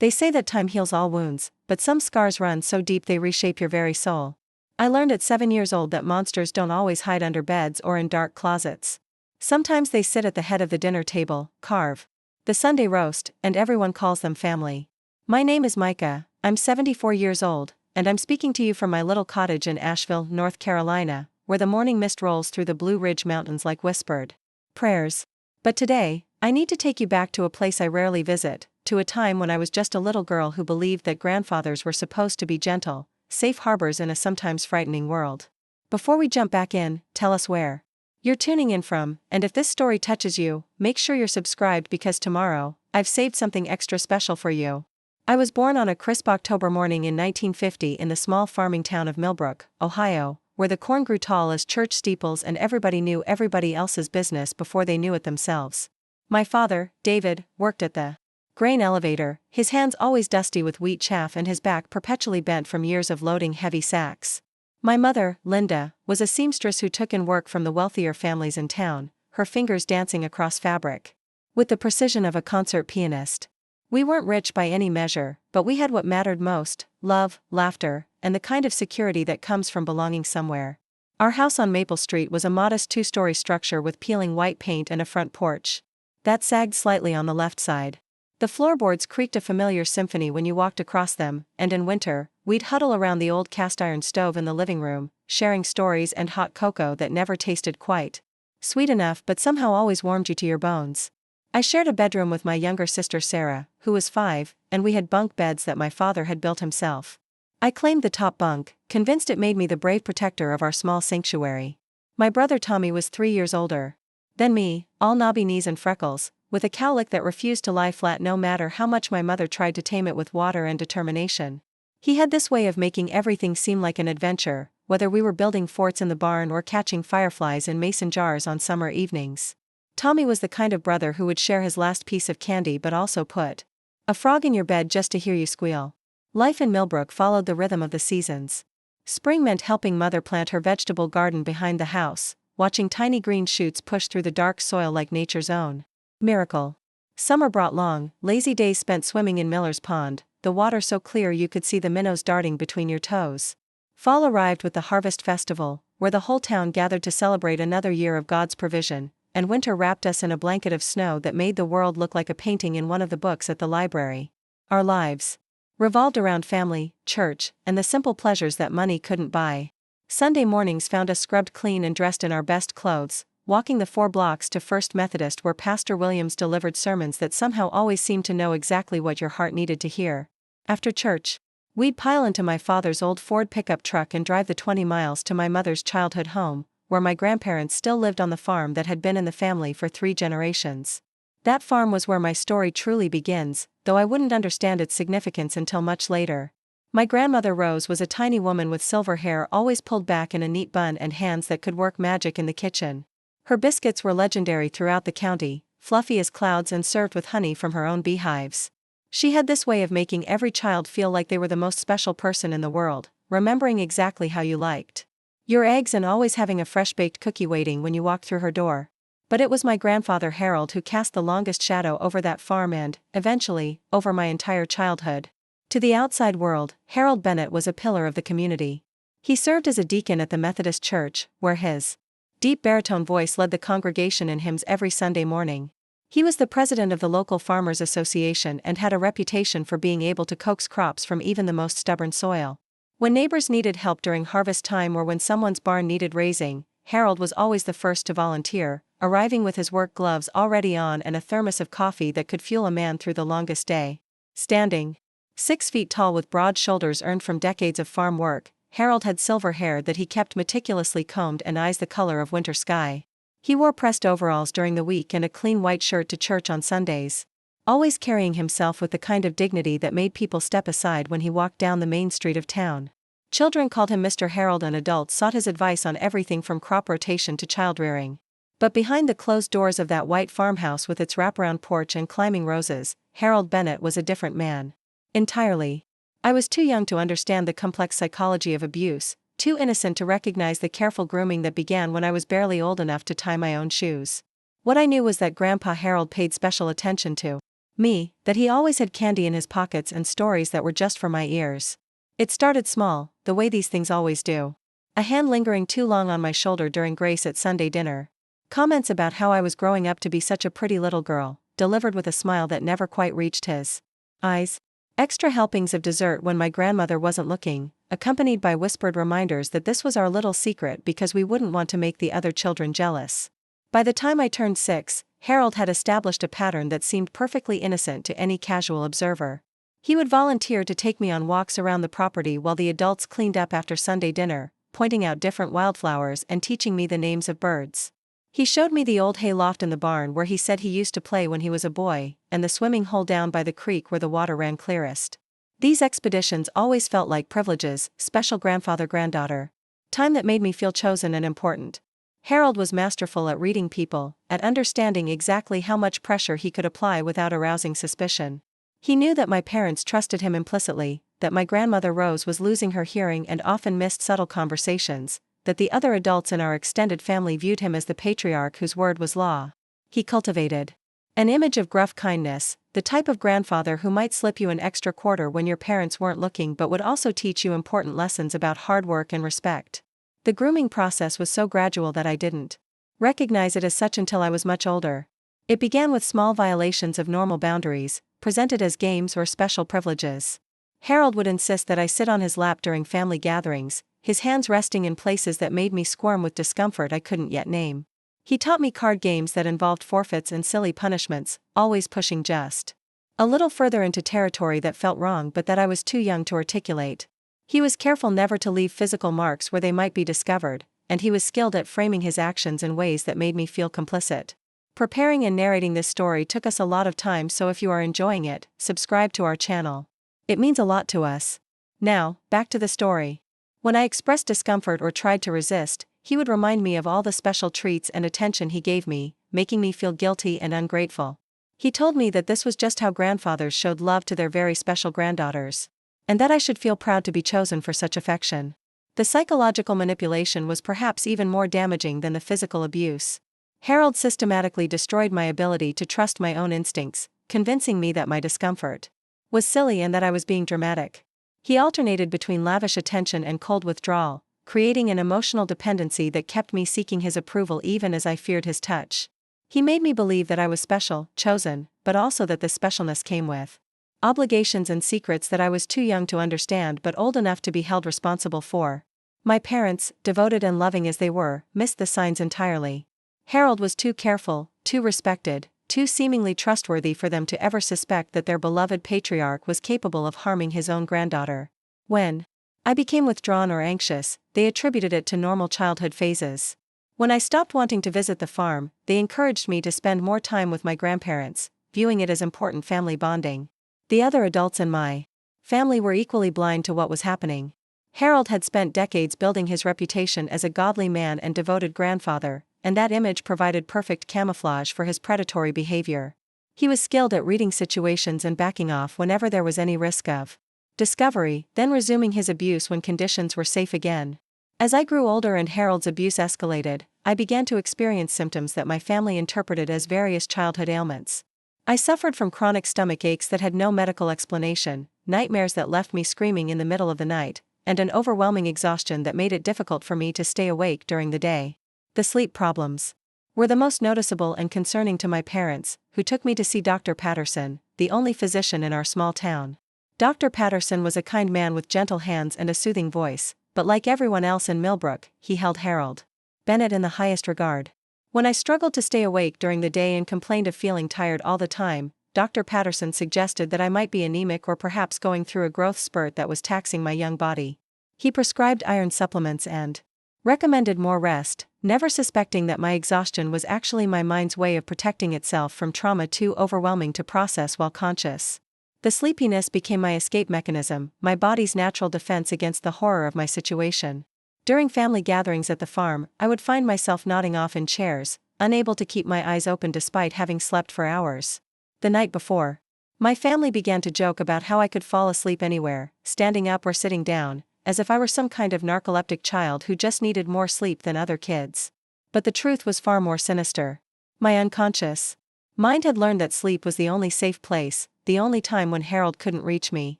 They say that time heals all wounds, but some scars run so deep they reshape your very soul. I learned at 7 years old that monsters don't always hide under beds or in dark closets. Sometimes they sit at the head of the dinner table, carve the Sunday roast, and everyone calls them family. My name is Myka, I'm 74 years old, and I'm speaking to you from my little cottage in Asheville, North Carolina, where the morning mist rolls through the Blue Ridge Mountains like whispered prayers. But today, I need to take you back to a place I rarely visit, to a time when I was just a little girl who believed that grandfathers were supposed to be gentle, safe harbors in a sometimes frightening world. Before we jump back in, tell us where you're tuning in from, and if this story touches you, make sure you're subscribed because tomorrow, I've saved something extra special for you. I was born on a crisp October morning in 1950 in the small farming town of Millbrook, Ohio, where the corn grew tall as church steeples and everybody knew everybody else's business before they knew it themselves. My father, David, worked at the grain elevator, his hands always dusty with wheat chaff and his back perpetually bent from years of loading heavy sacks. My mother, Linda, was a seamstress who took in work from the wealthier families in town, her fingers dancing across fabric with the precision of a concert pianist. We weren't rich by any measure, but we had what mattered most: love, laughter, and the kind of security that comes from belonging somewhere. Our house on Maple Street was a modest 2-story structure with peeling white paint and a front porch that sagged slightly on the left side. The floorboards creaked a familiar symphony when you walked across them, and in winter, we'd huddle around the old cast-iron stove in the living room, sharing stories and hot cocoa that never tasted quite sweet enough but somehow always warmed you to your bones. I shared a bedroom with my younger sister Sarah, who was 5, and we had bunk beds that my father had built himself. I claimed the top bunk, convinced it made me the brave protector of our small sanctuary. My brother Tommy was 3 years older than me, all knobby knees and freckles, with a cowlick that refused to lie flat no matter how much my mother tried to tame it with water and determination. He had this way of making everything seem like an adventure, whether we were building forts in the barn or catching fireflies in mason jars on summer evenings. Tommy was the kind of brother who would share his last piece of candy but also put a frog in your bed just to hear you squeal. Life in Millbrook followed the rhythm of the seasons. Spring meant helping mother plant her vegetable garden behind the house, watching tiny green shoots push through the dark soil like nature's own miracle. Summer brought long, lazy days spent swimming in Miller's Pond, the water so clear you could see the minnows darting between your toes. Fall arrived with the Harvest Festival, where the whole town gathered to celebrate another year of God's provision, and winter wrapped us in a blanket of snow that made the world look like a painting in one of the books at the library. Our lives revolved around family, church, and the simple pleasures that money couldn't buy. Sunday mornings found us scrubbed clean and dressed in our best clothes, walking the 4 blocks to First Methodist where Pastor Williams delivered sermons that somehow always seemed to know exactly what your heart needed to hear. After church, we'd pile into my father's old Ford pickup truck and drive the 20 miles to my mother's childhood home, where my grandparents still lived on the farm that had been in the family for 3 generations. That farm was where my story truly begins, though I wouldn't understand its significance until much later. My grandmother Rose was a tiny woman with silver hair always pulled back in a neat bun and hands that could work magic in the kitchen. Her biscuits were legendary throughout the county, fluffy as clouds and served with honey from her own beehives. She had this way of making every child feel like they were the most special person in the world, remembering exactly how you liked your eggs and always having a fresh-baked cookie waiting when you walked through her door. But it was my grandfather Harold who cast the longest shadow over that farm and, eventually, over my entire childhood. To the outside world, Harold Bennett was a pillar of the community. He served as a deacon at the Methodist Church, where his deep baritone voice led the congregation in hymns every Sunday morning. He was the president of the local Farmers Association and had a reputation for being able to coax crops from even the most stubborn soil. When neighbors needed help during harvest time or when someone's barn needed raising, Harold was always the first to volunteer, arriving with his work gloves already on and a thermos of coffee that could fuel a man through the longest day. Standing 6 feet tall with broad shoulders earned from decades of farm work, Harold had silver hair that he kept meticulously combed and eyes the color of winter sky. He wore pressed overalls during the week and a clean white shirt to church on Sundays, always carrying himself with the kind of dignity that made people step aside when he walked down the main street of town. Children called him Mr. Harold and adults sought his advice on everything from crop rotation to child rearing. But behind the closed doors of that white farmhouse with its wraparound porch and climbing roses, Harold Bennett was a different man. Entirely. I was too young to understand the complex psychology of abuse, too innocent to recognize the careful grooming that began when I was barely old enough to tie my own shoes. What I knew was that Grandpa Harold paid special attention to Me, that he always had candy in his pockets and stories that were just for my ears. It started small, the way these things always do. A hand lingering too long on my shoulder during Grace at Sunday dinner. Comments about how I was growing up to be such a pretty little girl, delivered with a smile that never quite reached his eyes. Extra helpings of dessert when my grandmother wasn't looking, accompanied by whispered reminders that this was our little secret because we wouldn't want to make the other children jealous. By the time I turned 6, Harold had established a pattern that seemed perfectly innocent to any casual observer. He would volunteer to take me on walks around the property while the adults cleaned up after Sunday dinner, pointing out different wildflowers and teaching me the names of birds. He showed me the old hay loft in the barn where he said he used to play when he was a boy, and the swimming hole down by the creek where the water ran clearest. These expeditions always felt like privileges, special grandfather-granddaughter time that made me feel chosen and important. Harold was masterful at reading people, at understanding exactly how much pressure he could apply without arousing suspicion. He knew that my parents trusted him implicitly, that my grandmother Rose was losing her hearing and often missed subtle conversations, that the other adults in our extended family viewed him as the patriarch whose word was law. He cultivated an image of gruff kindness, the type of grandfather who might slip you an extra quarter when your parents weren't looking but would also teach you important lessons about hard work and respect. The grooming process was so gradual that I didn't recognize it as such until I was much older. It began with small violations of normal boundaries, presented as games or special privileges. Harold would insist that I sit on his lap during family gatherings, his hands resting in places that made me squirm with discomfort I couldn't yet name. He taught me card games that involved forfeits and silly punishments, always pushing just a little further into territory that felt wrong but that I was too young to articulate. He was careful never to leave physical marks where they might be discovered, and he was skilled at framing his actions in ways that made me feel complicit. Preparing and narrating this story took us a lot of time, so if you are enjoying it, subscribe to our channel. It means a lot to us. Now, back to the story. When I expressed discomfort or tried to resist, he would remind me of all the special treats and attention he gave me, making me feel guilty and ungrateful. He told me that this was just how grandfathers showed love to their very special granddaughters, and that I should feel proud to be chosen for such affection. The psychological manipulation was perhaps even more damaging than the physical abuse. Harold systematically destroyed my ability to trust my own instincts, convincing me that my discomfort was silly and that I was being dramatic. He alternated between lavish attention and cold withdrawal, creating an emotional dependency that kept me seeking his approval even as I feared his touch. He made me believe that I was special, chosen, but also that this specialness came with obligations and secrets that I was too young to understand but old enough to be held responsible for. My parents, devoted and loving as they were, missed the signs entirely. Harold was too careful, too respected, too seemingly trustworthy for them to ever suspect that their beloved patriarch was capable of harming his own granddaughter. When I became withdrawn or anxious, they attributed it to normal childhood phases. When I stopped wanting to visit the farm, they encouraged me to spend more time with my grandparents, viewing it as important family bonding. The other adults in my family were equally blind to what was happening. Harold had spent decades building his reputation as a godly man and devoted grandfather, and that image provided perfect camouflage for his predatory behavior. He was skilled at reading situations and backing off whenever there was any risk of discovery, then resuming his abuse when conditions were safe again. As I grew older and Harold's abuse escalated, I began to experience symptoms that my family interpreted as various childhood ailments. I suffered from chronic stomach aches that had no medical explanation, nightmares that left me screaming in the middle of the night, and an overwhelming exhaustion that made it difficult for me to stay awake during the day. The sleep problems were the most noticeable and concerning to my parents, who took me to see Dr. Patterson, the only physician in our small town. Dr. Patterson was a kind man with gentle hands and a soothing voice, but like everyone else in Millbrook, he held Harold Bennett in the highest regard. When I struggled to stay awake during the day and complained of feeling tired all the time, Dr. Patterson suggested that I might be anemic or perhaps going through a growth spurt that was taxing my young body. He prescribed iron supplements and recommended more rest, never suspecting that my exhaustion was actually my mind's way of protecting itself from trauma too overwhelming to process while conscious. The sleepiness became my escape mechanism, my body's natural defense against the horror of my situation. During family gatherings at the farm, I would find myself nodding off in chairs, unable to keep my eyes open despite having slept for hours. The night before, my family began to joke about how I could fall asleep anywhere, standing up or sitting down, as if I were some kind of narcoleptic child who just needed more sleep than other kids. But the truth was far more sinister. My unconscious Mind had learned that sleep was the only safe place, the only time when Harold couldn't reach me.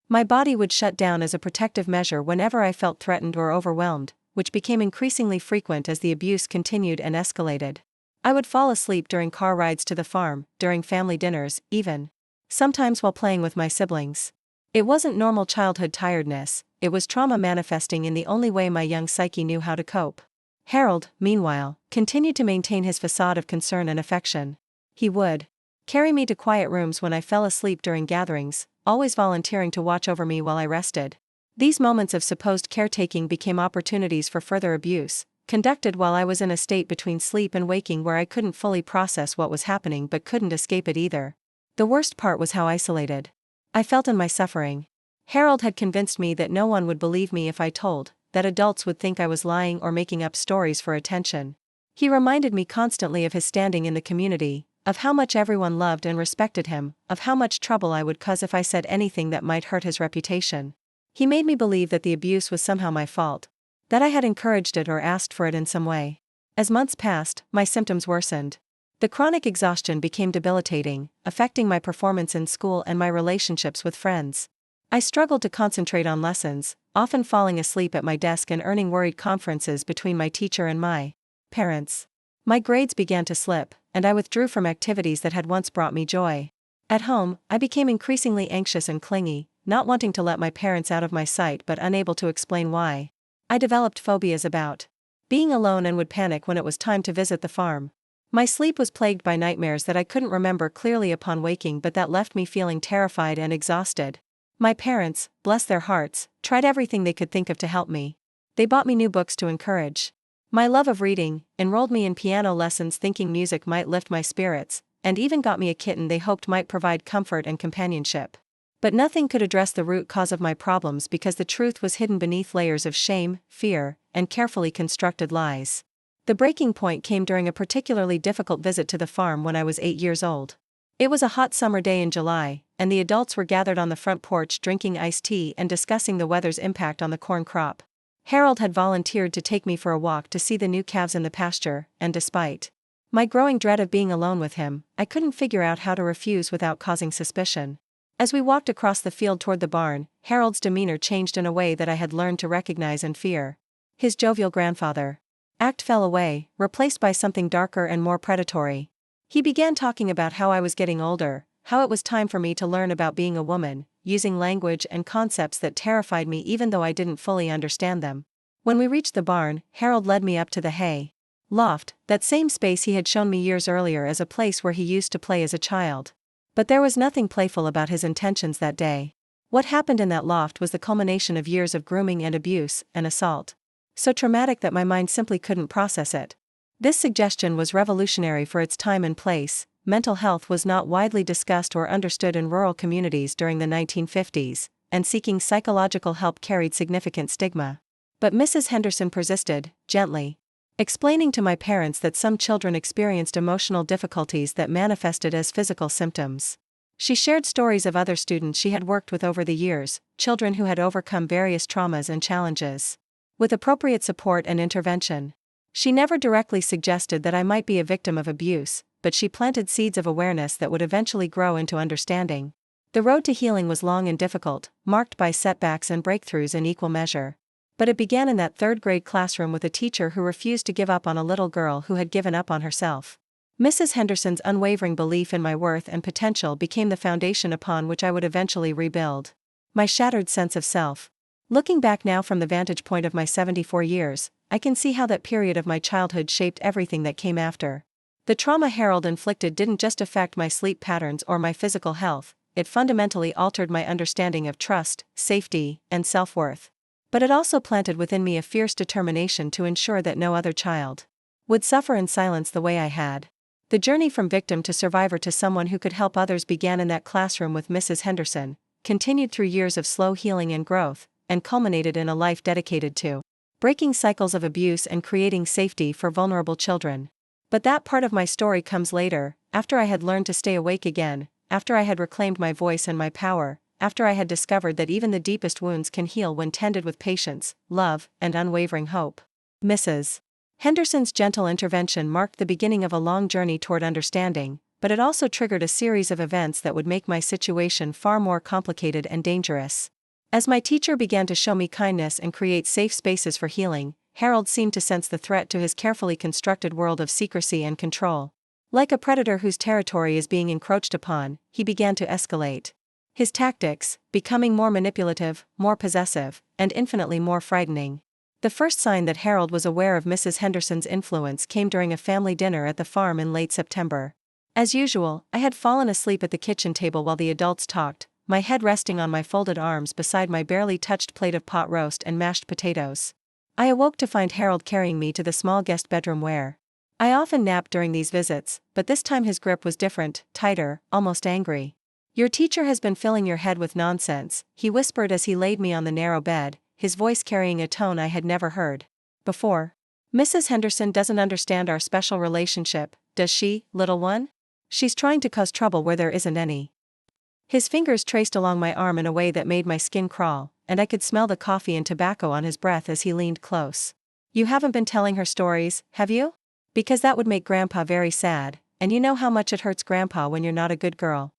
My body would shut down as a protective measure whenever I felt threatened or overwhelmed, which became increasingly frequent as the abuse continued and escalated. I would fall asleep during car rides to the farm, during family dinners, even sometimes while playing with my siblings. It wasn't normal childhood tiredness, it was trauma manifesting in the only way my young psyche knew how to cope. Harold, meanwhile, continued to maintain his facade of concern and affection. He would carry me to quiet rooms when I fell asleep during gatherings, always volunteering to watch over me while I rested. These moments of supposed caretaking became opportunities for further abuse, conducted while I was in a state between sleep and waking where I couldn't fully process what was happening but couldn't escape it either. The worst part was how isolated I felt in my suffering. Harold had convinced me that no one would believe me if I told, that adults would think I was lying or making up stories for attention. He reminded me constantly of his standing in the community, of how much everyone loved and respected him, of how much trouble I would cause if I said anything that might hurt his reputation. He made me believe that the abuse was somehow my fault, that I had encouraged it or asked for it in some way. As months passed, my symptoms worsened. The chronic exhaustion became debilitating, affecting my performance in school and my relationships with friends. I struggled to concentrate on lessons, often falling asleep at my desk and earning worried conferences between my teacher and my parents. My grades began to slip, and I withdrew from activities that had once brought me joy. At home, I became increasingly anxious and clingy, not wanting to let my parents out of my sight but unable to explain why. I developed phobias about being alone and would panic when it was time to visit the farm. My sleep was plagued by nightmares that I couldn't remember clearly upon waking but that left me feeling terrified and exhausted. My parents, bless their hearts, tried everything they could think of to help me. They bought me new books to encourage my love of reading, enrolled me in piano lessons thinking music might lift my spirits, and even got me a kitten they hoped might provide comfort and companionship. But nothing could address the root cause of my problems because the truth was hidden beneath layers of shame, fear, and carefully constructed lies. The breaking point came during a particularly difficult visit to the farm when I was 8 years old. It was a hot summer day in July, and the adults were gathered on the front porch drinking iced tea and discussing the weather's impact on the corn crop. Harold had volunteered to take me for a walk to see the new calves in the pasture, and despite my growing dread of being alone with him, I couldn't figure out how to refuse without causing suspicion. As we walked across the field toward the barn, Harold's demeanor changed in a way that I had learned to recognize and fear. His jovial grandfather act fell away, replaced by something darker and more predatory. He began talking about how I was getting older, how it was time for me to learn about being a woman, using language and concepts that terrified me even though I didn't fully understand them. When we reached the barn, Harold led me up to the hay loft, that same space he had shown me years earlier as a place where he used to play as a child. But there was nothing playful about his intentions that day. What happened in that loft was the culmination of years of grooming and abuse and assault. So traumatic that my mind simply couldn't process it. This suggestion was revolutionary for its time and place. Mental health was not widely discussed or understood in rural communities during the 1950s, and seeking psychological help carried significant stigma. But Mrs. Henderson persisted, gently explaining to my parents that some children experienced emotional difficulties that manifested as physical symptoms. She shared stories of other students she had worked with over the years, children who had overcome various traumas and challenges with appropriate support and intervention. She never directly suggested that I might be a victim of abuse, but she planted seeds of awareness that would eventually grow into understanding. The road to healing was long and difficult, marked by setbacks and breakthroughs in equal measure. But it began in that third-grade classroom with a teacher who refused to give up on a little girl who had given up on herself. Mrs. Henderson's unwavering belief in my worth and potential became the foundation upon which I would eventually rebuild my shattered sense of self. Looking back now from the vantage point of my 74 years, I can see how that period of my childhood shaped everything that came after. The trauma Harold inflicted didn't just affect my sleep patterns or my physical health, it fundamentally altered my understanding of trust, safety, and self-worth. But it also planted within me a fierce determination to ensure that no other child would suffer in silence the way I had. The journey from victim to survivor to someone who could help others began in that classroom with Mrs. Henderson, continued through years of slow healing and growth, and culminated in a life dedicated to breaking cycles of abuse and creating safety for vulnerable children. But that part of my story comes later, after I had learned to stay awake again, after I had reclaimed my voice and my power, after I had discovered that even the deepest wounds can heal when tended with patience, love, and unwavering hope. Mrs. Henderson's gentle intervention marked the beginning of a long journey toward understanding, but it also triggered a series of events that would make my situation far more complicated and dangerous. As my teacher began to show me kindness and create safe spaces for healing, Harold seemed to sense the threat to his carefully constructed world of secrecy and control. Like a predator whose territory is being encroached upon, he began to escalate his tactics, becoming more manipulative, more possessive, and infinitely more frightening. The first sign that Harold was aware of Mrs. Henderson's influence came during a family dinner at the farm in late September. As usual, I had fallen asleep at the kitchen table while the adults talked, my head resting on my folded arms beside my barely touched plate of pot roast and mashed potatoes. I awoke to find Harold carrying me to the small guest bedroom where I often napped during these visits, but this time his grip was different, tighter, almost angry. "Your teacher has been filling your head with nonsense," he whispered as he laid me on the narrow bed, his voice carrying a tone I had never heard before. "Mrs. Henderson doesn't understand our special relationship, does she, little one? She's trying to cause trouble where there isn't any." His fingers traced along my arm in a way that made my skin crawl, and I could smell the coffee and tobacco on his breath as he leaned close. "You haven't been telling her stories, have you? Because that would make Grandpa very sad, and you know how much it hurts Grandpa when you're not a good girl."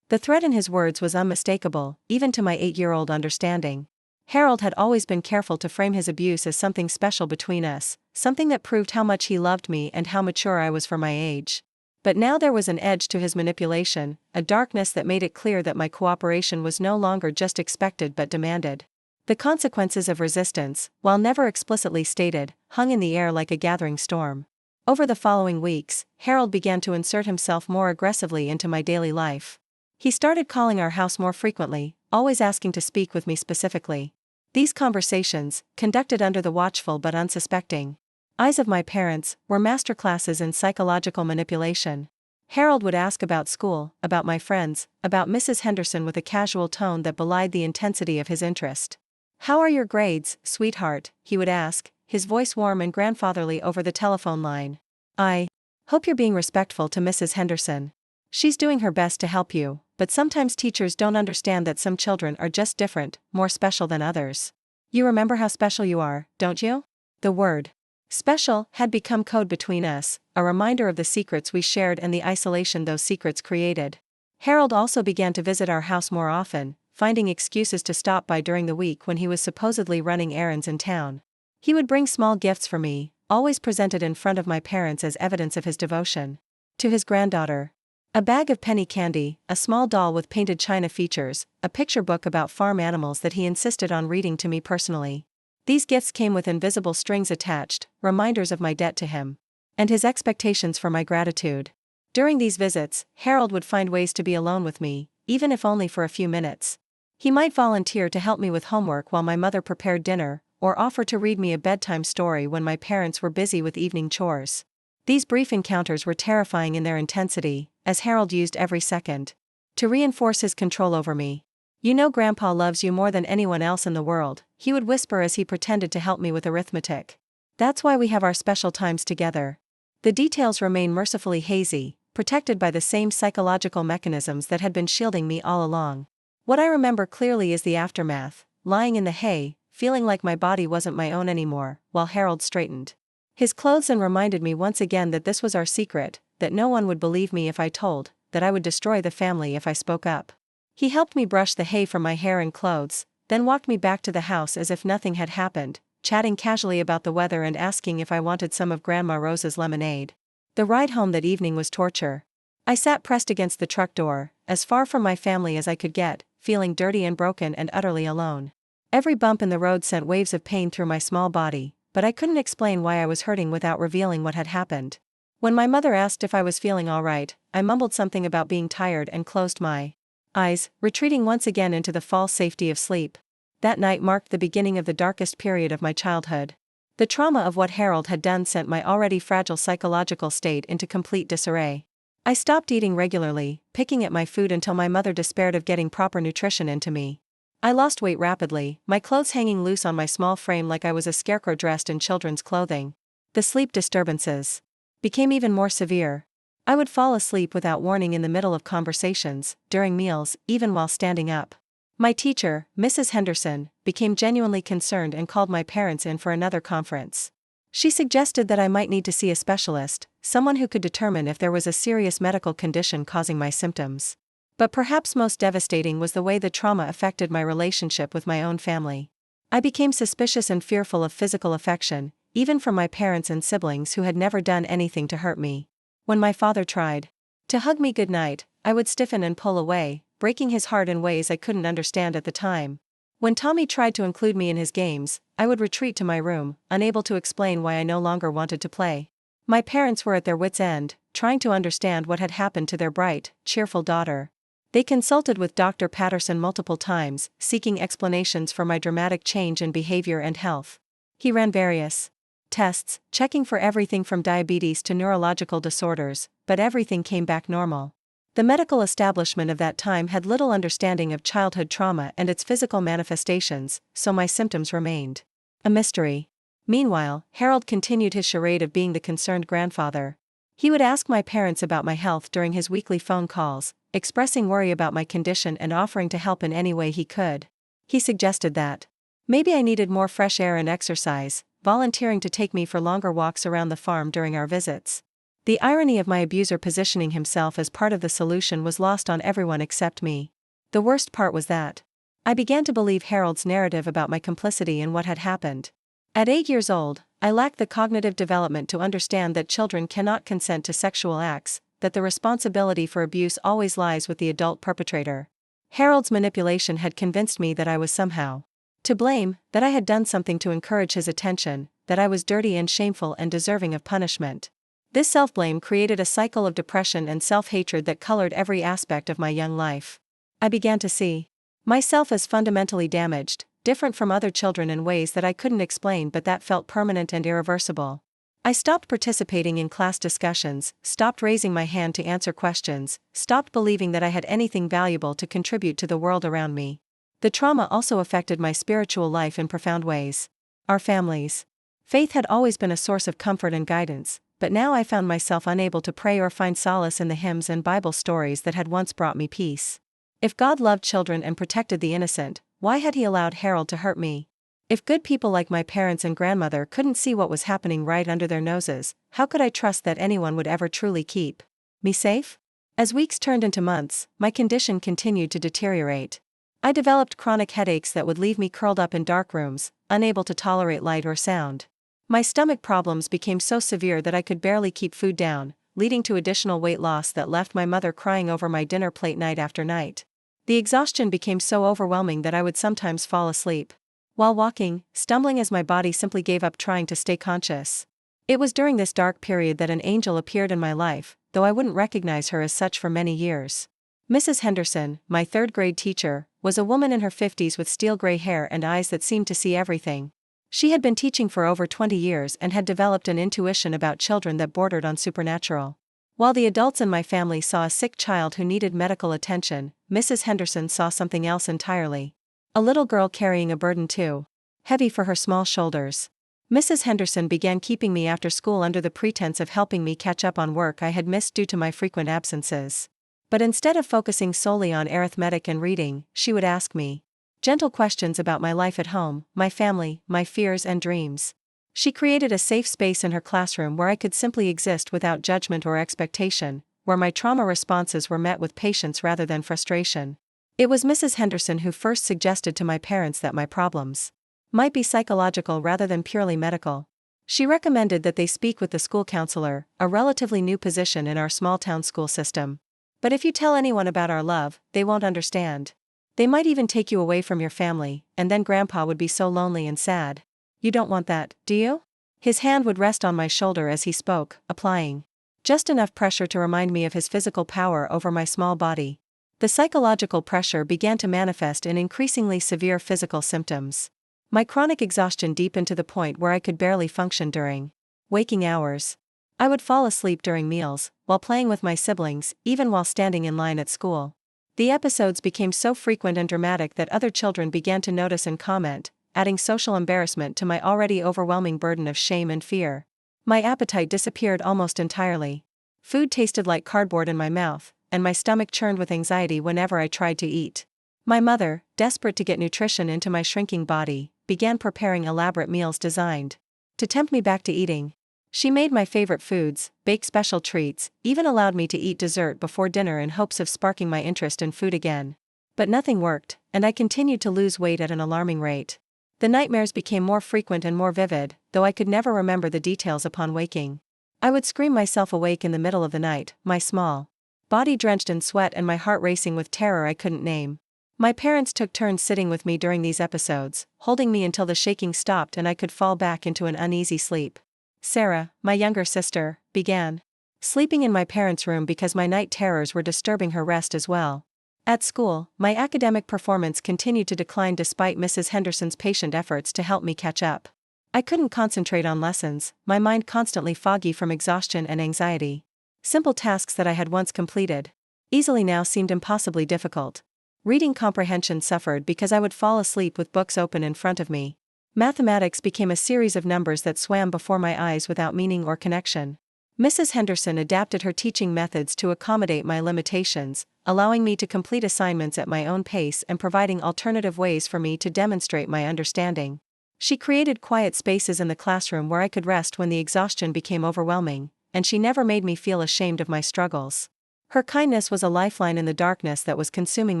The threat in his words was unmistakable, even to my 8-year-old understanding. Harold had always been careful to frame his abuse as something special between us, something that proved how much he loved me and how mature I was for my age. But now there was an edge to his manipulation, a darkness that made it clear that my cooperation was no longer just expected but demanded. The consequences of resistance, while never explicitly stated, hung in the air like a gathering storm. Over the following weeks, Harold began to insert himself more aggressively into my daily life. He started calling our house more frequently, always asking to speak with me specifically. These conversations, conducted under the watchful but unsuspecting eyes of my parents, were masterclasses in psychological manipulation. Harold would ask about school, about my friends, about Mrs. Henderson with a casual tone that belied the intensity of his interest. "How are your grades, sweetheart?" he would ask, his voice warm and grandfatherly over the telephone line. "I hope you're being respectful to Mrs. Henderson. She's doing her best to help you, but sometimes teachers don't understand that some children are just different, more special than others. You remember how special you are, don't you?" The word special had become code between us, a reminder of the secrets we shared and the isolation those secrets created. Harold also began to visit our house more often, finding excuses to stop by during the week when he was supposedly running errands in town. He would bring small gifts for me, always presented in front of my parents as evidence of his devotion to his granddaughter. A bag of penny candy, a small doll with painted china features, a picture book about farm animals that he insisted on reading to me personally. These gifts came with invisible strings attached, reminders of my debt to him and his expectations for my gratitude. During these visits, Harold would find ways to be alone with me, even if only for a few minutes. He might volunteer to help me with homework while my mother prepared dinner, or offer to read me a bedtime story when my parents were busy with evening chores. These brief encounters were terrifying in their intensity, as Harold used every second to reinforce his control over me. "You know Grandpa loves you more than anyone else in the world," he would whisper as he pretended to help me with arithmetic. "That's why we have our special times together." The details remain mercifully hazy, protected by the same psychological mechanisms that had been shielding me all along. What I remember clearly is the aftermath, lying in the hay, feeling like my body wasn't my own anymore, while Harold straightened his clothes and reminded me once again that this was our secret, that no one would believe me if I told, that I would destroy the family if I spoke up. He helped me brush the hay from my hair and clothes, then walked me back to the house as if nothing had happened, chatting casually about the weather and asking if I wanted some of Grandma Rose's lemonade. The ride home that evening was torture. I sat pressed against the truck door, as far from my family as I could get, feeling dirty and broken and utterly alone. Every bump in the road sent waves of pain through my small body, but I couldn't explain why I was hurting without revealing what had happened. When my mother asked if I was feeling all right, I mumbled something about being tired and closed my eyes, retreating once again into the false safety of sleep. That night marked the beginning of the darkest period of my childhood. The trauma of what Harold had done sent my already fragile psychological state into complete disarray. I stopped eating regularly, picking at my food until my mother despaired of getting proper nutrition into me. I lost weight rapidly, my clothes hanging loose on my small frame like I was a scarecrow dressed in children's clothing. The sleep disturbances became even more severe. I would fall asleep without warning in the middle of conversations, during meals, even while standing up. My teacher, Mrs. Henderson, became genuinely concerned and called my parents in for another conference. She suggested that I might need to see a specialist, someone who could determine if there was a serious medical condition causing my symptoms. But perhaps most devastating was the way the trauma affected my relationship with my own family. I became suspicious and fearful of physical affection, even from my parents and siblings who had never done anything to hurt me. When my father tried to hug me goodnight, I would stiffen and pull away, breaking his heart in ways I couldn't understand at the time. When Tommy tried to include me in his games, I would retreat to my room, unable to explain why I no longer wanted to play. My parents were at their wits' end, trying to understand what had happened to their bright, cheerful daughter. They consulted with Dr. Patterson multiple times, seeking explanations for my dramatic change in behavior and health. He ran various tests, checking for everything from diabetes to neurological disorders, but everything came back normal. The medical establishment of that time had little understanding of childhood trauma and its physical manifestations, so my symptoms remained a mystery. Meanwhile, Harold continued his charade of being the concerned grandfather. He would ask my parents about my health during his weekly phone calls, expressing worry about my condition and offering to help in any way he could. He suggested that maybe I needed more fresh air and exercise, volunteering to take me for longer walks around the farm during our visits. The irony of my abuser positioning himself as part of the solution was lost on everyone except me. The worst part was that I began to believe Harold's narrative about my complicity in what had happened. At 8 years old, I lacked the cognitive development to understand that children cannot consent to sexual acts, that the responsibility for abuse always lies with the adult perpetrator. Harold's manipulation had convinced me that I was somehow to blame, that I had done something to encourage his attention, that I was dirty and shameful and deserving of punishment. This self-blame created a cycle of depression and self-hatred that colored every aspect of my young life. I began to see myself as fundamentally damaged, different from other children in ways that I couldn't explain but that felt permanent and irreversible. I stopped participating in class discussions, stopped raising my hand to answer questions, stopped believing that I had anything valuable to contribute to the world around me. The trauma also affected my spiritual life in profound ways. Our family's faith had always been a source of comfort and guidance, but now I found myself unable to pray or find solace in the hymns and Bible stories that had once brought me peace. If God loved children and protected the innocent, why had he allowed Harold to hurt me? If good people like my parents and grandmother couldn't see what was happening right under their noses, how could I trust that anyone would ever truly keep me safe? As weeks turned into months, my condition continued to deteriorate. I developed chronic headaches that would leave me curled up in dark rooms, unable to tolerate light or sound. My stomach problems became so severe that I could barely keep food down, leading to additional weight loss that left my mother crying over my dinner plate night after night. The exhaustion became so overwhelming that I would sometimes fall asleep while walking, stumbling as my body simply gave up trying to stay conscious. It was during this dark period that an angel appeared in my life, though I wouldn't recognize her as such for many years. Mrs. Henderson, my third-grade teacher, was a woman in her 50s with steel gray hair and eyes that seemed to see everything. She had been teaching for over 20 years and had developed an intuition about children that bordered on supernatural. While the adults in my family saw a sick child who needed medical attention, Mrs. Henderson saw something else entirely. A little girl carrying a burden too heavy for her small shoulders. Mrs. Henderson began keeping me after school under the pretense of helping me catch up on work I had missed due to my frequent absences. But instead of focusing solely on arithmetic and reading, she would ask me gentle questions about my life at home, my family, my fears and dreams. She created a safe space in her classroom where I could simply exist without judgment or expectation, where my trauma responses were met with patience rather than frustration. It was Mrs. Henderson who first suggested to my parents that my problems might be psychological rather than purely medical. She recommended that they speak with the school counselor, a relatively new position in our small-town school system. But if you tell anyone about our love, they won't understand. They might even take you away from your family, and then Grandpa would be so lonely and sad. You don't want that, do you? His hand would rest on my shoulder as he spoke, applying just enough pressure to remind me of his physical power over my small body. The psychological pressure began to manifest in increasingly severe physical symptoms. My chronic exhaustion deepened to the point where I could barely function during waking hours. I would fall asleep during meals, while playing with my siblings, even while standing in line at school. The episodes became so frequent and dramatic that other children began to notice and comment, adding social embarrassment to my already overwhelming burden of shame and fear. My appetite disappeared almost entirely. Food tasted like cardboard in my mouth, and my stomach churned with anxiety whenever I tried to eat. My mother, desperate to get nutrition into my shrinking body, began preparing elaborate meals designed to tempt me back to eating. She made my favorite foods, baked special treats, even allowed me to eat dessert before dinner in hopes of sparking my interest in food again. But nothing worked, and I continued to lose weight at an alarming rate. The nightmares became more frequent and more vivid, though I could never remember the details upon waking. I would scream myself awake in the middle of the night, my small body drenched in sweat and my heart racing with terror I couldn't name. My parents took turns sitting with me during these episodes, holding me until the shaking stopped and I could fall back into an uneasy sleep. Sarah, my younger sister, began sleeping in my parents' room because my night terrors were disturbing her rest as well. At school, my academic performance continued to decline despite Mrs. Henderson's patient efforts to help me catch up. I couldn't concentrate on lessons, my mind constantly foggy from exhaustion and anxiety. Simple tasks that I had once completed easily now seemed impossibly difficult. Reading comprehension suffered because I would fall asleep with books open in front of me. Mathematics became a series of numbers that swam before my eyes without meaning or connection. Mrs. Henderson adapted her teaching methods to accommodate my limitations, allowing me to complete assignments at my own pace and providing alternative ways for me to demonstrate my understanding. She created quiet spaces in the classroom where I could rest when the exhaustion became overwhelming, and she never made me feel ashamed of my struggles. Her kindness was a lifeline in the darkness that was consuming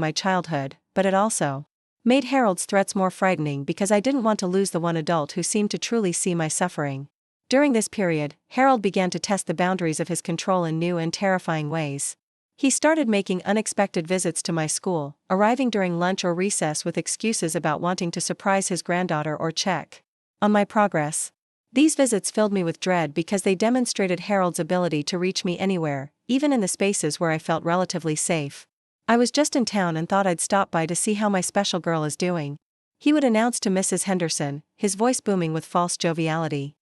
my childhood, but it also made Harold's threats more frightening because I didn't want to lose the one adult who seemed to truly see my suffering. During this period, Harold began to test the boundaries of his control in new and terrifying ways. He started making unexpected visits to my school, arriving during lunch or recess with excuses about wanting to surprise his granddaughter or check on my progress. These visits filled me with dread because they demonstrated Harold's ability to reach me anywhere, even in the spaces where I felt relatively safe. I was just in town and thought I'd stop by to see how my special girl is doing, he would announce to Mrs. Henderson, his voice booming with false joviality.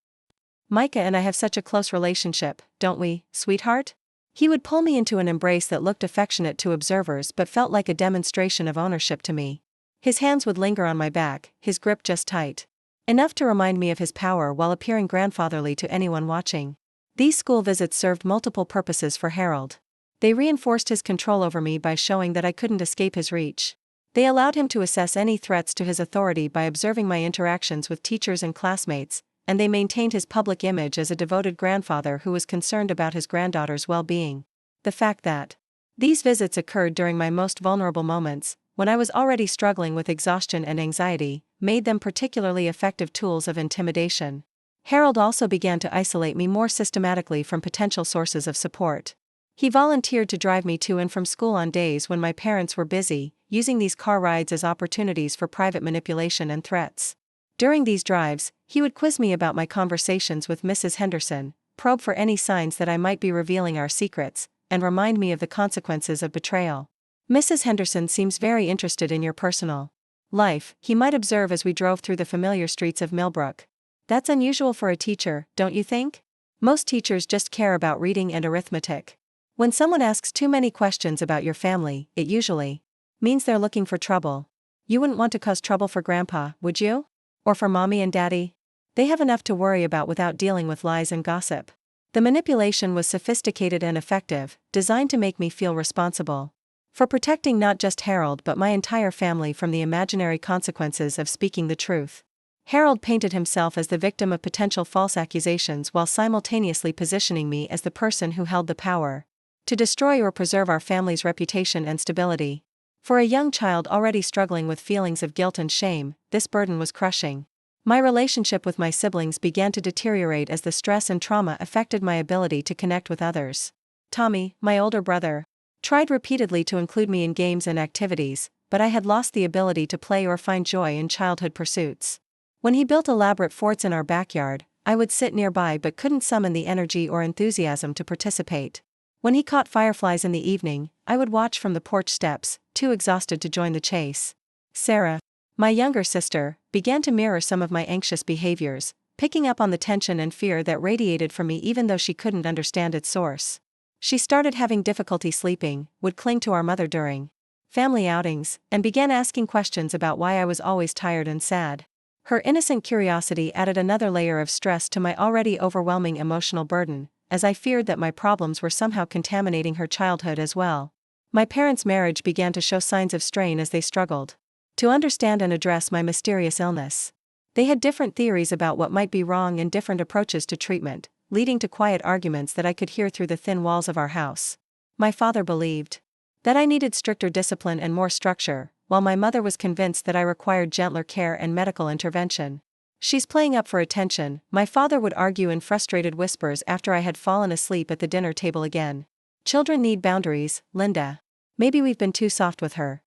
Myka and I have such a close relationship, don't we, sweetheart? He would pull me into an embrace that looked affectionate to observers but felt like a demonstration of ownership to me. His hands would linger on my back, his grip just tight enough to remind me of his power while appearing grandfatherly to anyone watching. These school visits served multiple purposes for Harold. They reinforced his control over me by showing that I couldn't escape his reach. They allowed him to assess any threats to his authority by observing my interactions with teachers and classmates, and they maintained his public image as a devoted grandfather who was concerned about his granddaughter's well-being. The fact that these visits occurred during my most vulnerable moments, when I was already struggling with exhaustion and anxiety, made them particularly effective tools of intimidation. Harold also began to isolate me more systematically from potential sources of support. He volunteered to drive me to and from school on days when my parents were busy, using these car rides as opportunities for private manipulation and threats. During these drives, he would quiz me about my conversations with Mrs. Henderson, probe for any signs that I might be revealing our secrets, and remind me of the consequences of betrayal. Mrs. Henderson seems very interested in your personal life, he might observe as we drove through the familiar streets of Millbrook. That's unusual for a teacher, don't you think? Most teachers just care about reading and arithmetic. When someone asks too many questions about your family, it usually means they're looking for trouble. You wouldn't want to cause trouble for Grandpa, would you? Or for Mommy and Daddy? They have enough to worry about without dealing with lies and gossip. The manipulation was sophisticated and effective, designed to make me feel responsible for protecting not just Harold but my entire family from the imaginary consequences of speaking the truth. Harold painted himself as the victim of potential false accusations while simultaneously positioning me as the person who held the power to destroy or preserve our family's reputation and stability. For a young child already struggling with feelings of guilt and shame, this burden was crushing. My relationship with my siblings began to deteriorate as the stress and trauma affected my ability to connect with others. Tommy, my older brother, tried repeatedly to include me in games and activities, but I had lost the ability to play or find joy in childhood pursuits. When he built elaborate forts in our backyard, I would sit nearby but couldn't summon the energy or enthusiasm to participate. When he caught fireflies in the evening, I would watch from the porch steps, too exhausted to join the chase. Sarah, my younger sister, began to mirror some of my anxious behaviors, picking up on the tension and fear that radiated from me even though she couldn't understand its source. She started having difficulty sleeping, would cling to our mother during family outings, and began asking questions about why I was always tired and sad. Her innocent curiosity added another layer of stress to my already overwhelming emotional burden, as I feared that my problems were somehow contaminating her childhood as well. My parents' marriage began to show signs of strain as they struggled to understand and address my mysterious illness. They had different theories about what might be wrong and different approaches to treatment, leading to quiet arguments that I could hear through the thin walls of our house. My father believed that I needed stricter discipline and more structure, while my mother was convinced that I required gentler care and medical intervention. "She's playing up for attention," my father would argue in frustrated whispers after I had fallen asleep at the dinner table again. "Children need boundaries, Linda. Maybe we've been too soft with her."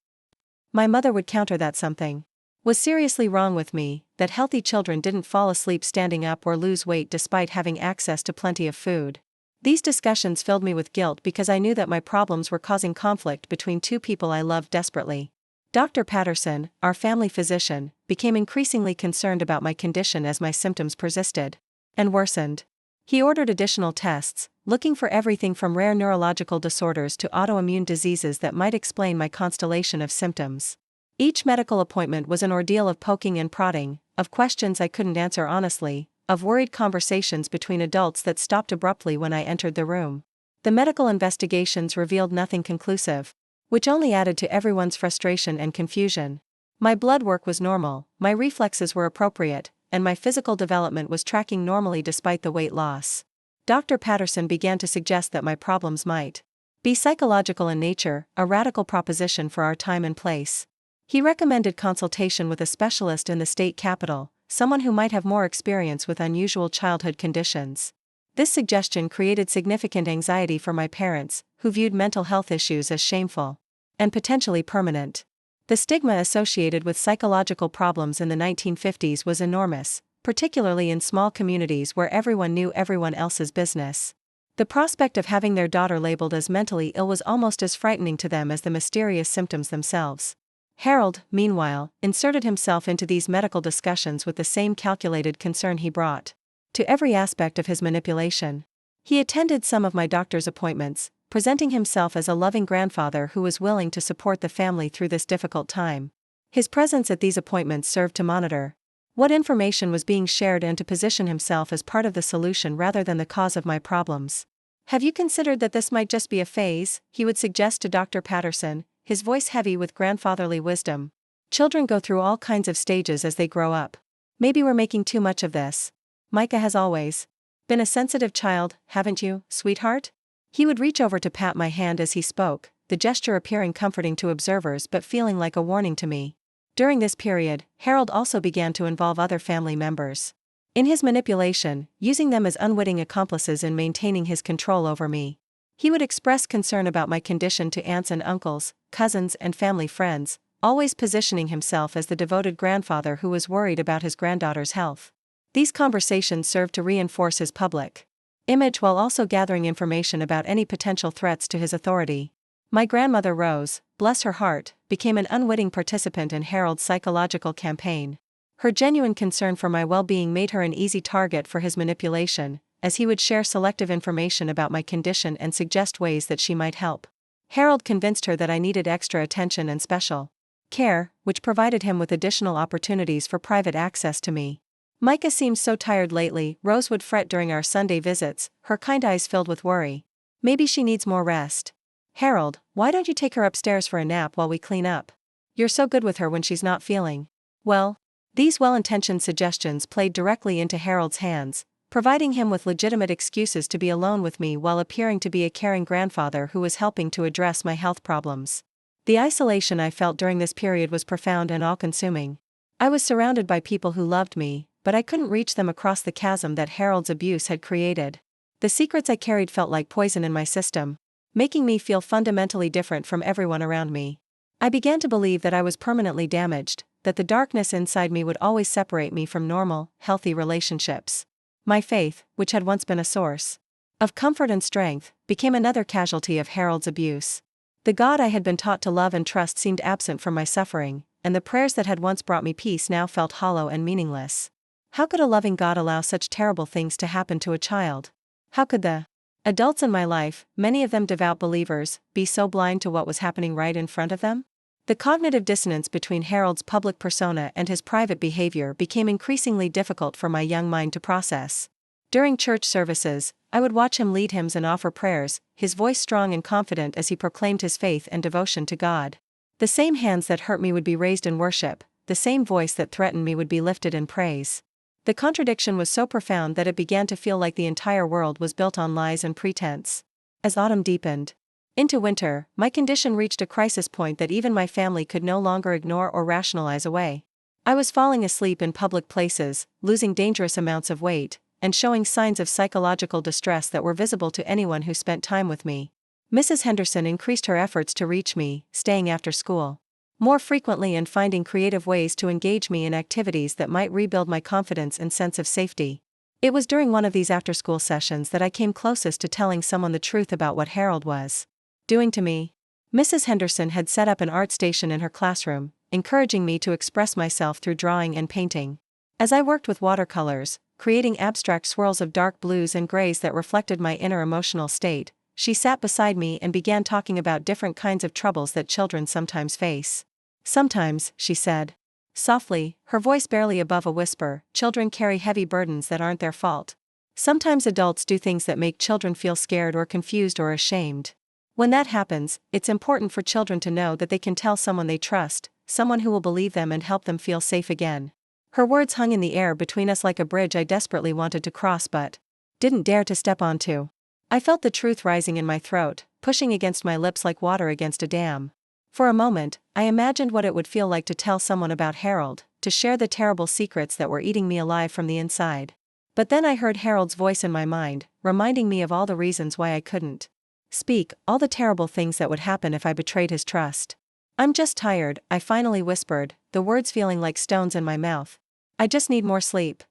My mother would counter that something was seriously wrong with me, that healthy children didn't fall asleep standing up or lose weight despite having access to plenty of food. These discussions filled me with guilt because I knew that my problems were causing conflict between two people I loved desperately. Dr. Patterson, our family physician, became increasingly concerned about my condition as my symptoms persisted and worsened. He ordered additional tests, looking for everything from rare neurological disorders to autoimmune diseases that might explain my constellation of symptoms. Each medical appointment was an ordeal of poking and prodding, of questions I couldn't answer honestly, of worried conversations between adults that stopped abruptly when I entered the room. The medical investigations revealed nothing conclusive, which only added to everyone's frustration and confusion. My blood work was normal, my reflexes were appropriate, and my physical development was tracking normally despite the weight loss. Dr. Patterson began to suggest that my problems might be psychological in nature, a radical proposition for our time and place. He recommended consultation with a specialist in the state capital, someone who might have more experience with unusual childhood conditions. This suggestion created significant anxiety for my parents, who viewed mental health issues as shameful and potentially permanent. The stigma associated with psychological problems in the 1950s was enormous, particularly in small communities where everyone knew everyone else's business. The prospect of having their daughter labeled as mentally ill was almost as frightening to them as the mysterious symptoms themselves. Harold, meanwhile, inserted himself into these medical discussions with the same calculated concern he brought to every aspect of his manipulation. He attended some of my doctor's appointments, presenting himself as a loving grandfather who was willing to support the family through this difficult time. His presence at these appointments served to monitor what information was being shared and to position himself as part of the solution rather than the cause of my problems. "Have you considered that this might just be a phase?" he would suggest to Dr. Patterson, his voice heavy with grandfatherly wisdom. "Children go through all kinds of stages as they grow up. Maybe we're making too much of this. Myka has always been a sensitive child, haven't you, sweetheart?" He would reach over to pat my hand as he spoke, the gesture appearing comforting to observers but feeling like a warning to me. During this period, Harold also began to involve other family members in his manipulation, using them as unwitting accomplices in maintaining his control over me. He would express concern about my condition to aunts and uncles, cousins and family friends, always positioning himself as the devoted grandfather who was worried about his granddaughter's health. These conversations served to reinforce his public image while also gathering information about any potential threats to his authority. My grandmother Rose, bless her heart, became an unwitting participant in Harold's psychological campaign. Her genuine concern for my well-being made her an easy target for his manipulation, as he would share selective information about my condition and suggest ways that she might help. Harold convinced her that I needed extra attention and special care, which provided him with additional opportunities for private access to me. "Myka seems so tired lately," Rose would fret during our Sunday visits, her kind eyes filled with worry. "Maybe she needs more rest. Harold, why don't you take her upstairs for a nap while we clean up? You're so good with her when she's not feeling well." These well-intentioned suggestions played directly into Harold's hands, providing him with legitimate excuses to be alone with me while appearing to be a caring grandfather who was helping to address my health problems. The isolation I felt during this period was profound and all-consuming. I was surrounded by people who loved me, but I couldn't reach them across the chasm that Harold's abuse had created. The secrets I carried felt like poison in my system, making me feel fundamentally different from everyone around me. I began to believe that I was permanently damaged, that the darkness inside me would always separate me from normal, healthy relationships. My faith, which had once been a source of comfort and strength, became another casualty of Harold's abuse. The God I had been taught to love and trust seemed absent from my suffering, and the prayers that had once brought me peace now felt hollow and meaningless. How could a loving God allow such terrible things to happen to a child? How could the adults in my life, many of them devout believers, be so blind to what was happening right in front of them? The cognitive dissonance between Harold's public persona and his private behavior became increasingly difficult for my young mind to process. During church services, I would watch him lead hymns and offer prayers, his voice strong and confident as he proclaimed his faith and devotion to God. The same hands that hurt me would be raised in worship, the same voice that threatened me would be lifted in praise. The contradiction was so profound that it began to feel like the entire world was built on lies and pretense. As autumn deepened into winter, my condition reached a crisis point that even my family could no longer ignore or rationalize away. I was falling asleep in public places, losing dangerous amounts of weight, and showing signs of psychological distress that were visible to anyone who spent time with me. Mrs. Henderson increased her efforts to reach me, staying after school more frequently and finding creative ways to engage me in activities that might rebuild my confidence and sense of safety. It was during one of these after-school sessions that I came closest to telling someone the truth about what Harold was doing to me. Mrs. Henderson had set up an art station in her classroom, encouraging me to express myself through drawing and painting. As I worked with watercolors, creating abstract swirls of dark blues and grays that reflected my inner emotional state, she sat beside me and began talking about different kinds of troubles that children sometimes face. Sometimes, she said softly, her voice barely above a whisper, children carry heavy burdens that aren't their fault. Sometimes adults do things that make children feel scared or confused or ashamed. When that happens, it's important for children to know that they can tell someone they trust, someone who will believe them and help them feel safe again. Her words hung in the air between us like a bridge I desperately wanted to cross but didn't dare to step onto. I felt the truth rising in my throat, pushing against my lips like water against a dam. For a moment, I imagined what it would feel like to tell someone about Harold, to share the terrible secrets that were eating me alive from the inside. But then I heard Harold's voice in my mind, reminding me of all the reasons why I couldn't speak, all the terrible things that would happen if I betrayed his trust. I'm just tired, I finally whispered, the words feeling like stones in my mouth. I just need more sleep.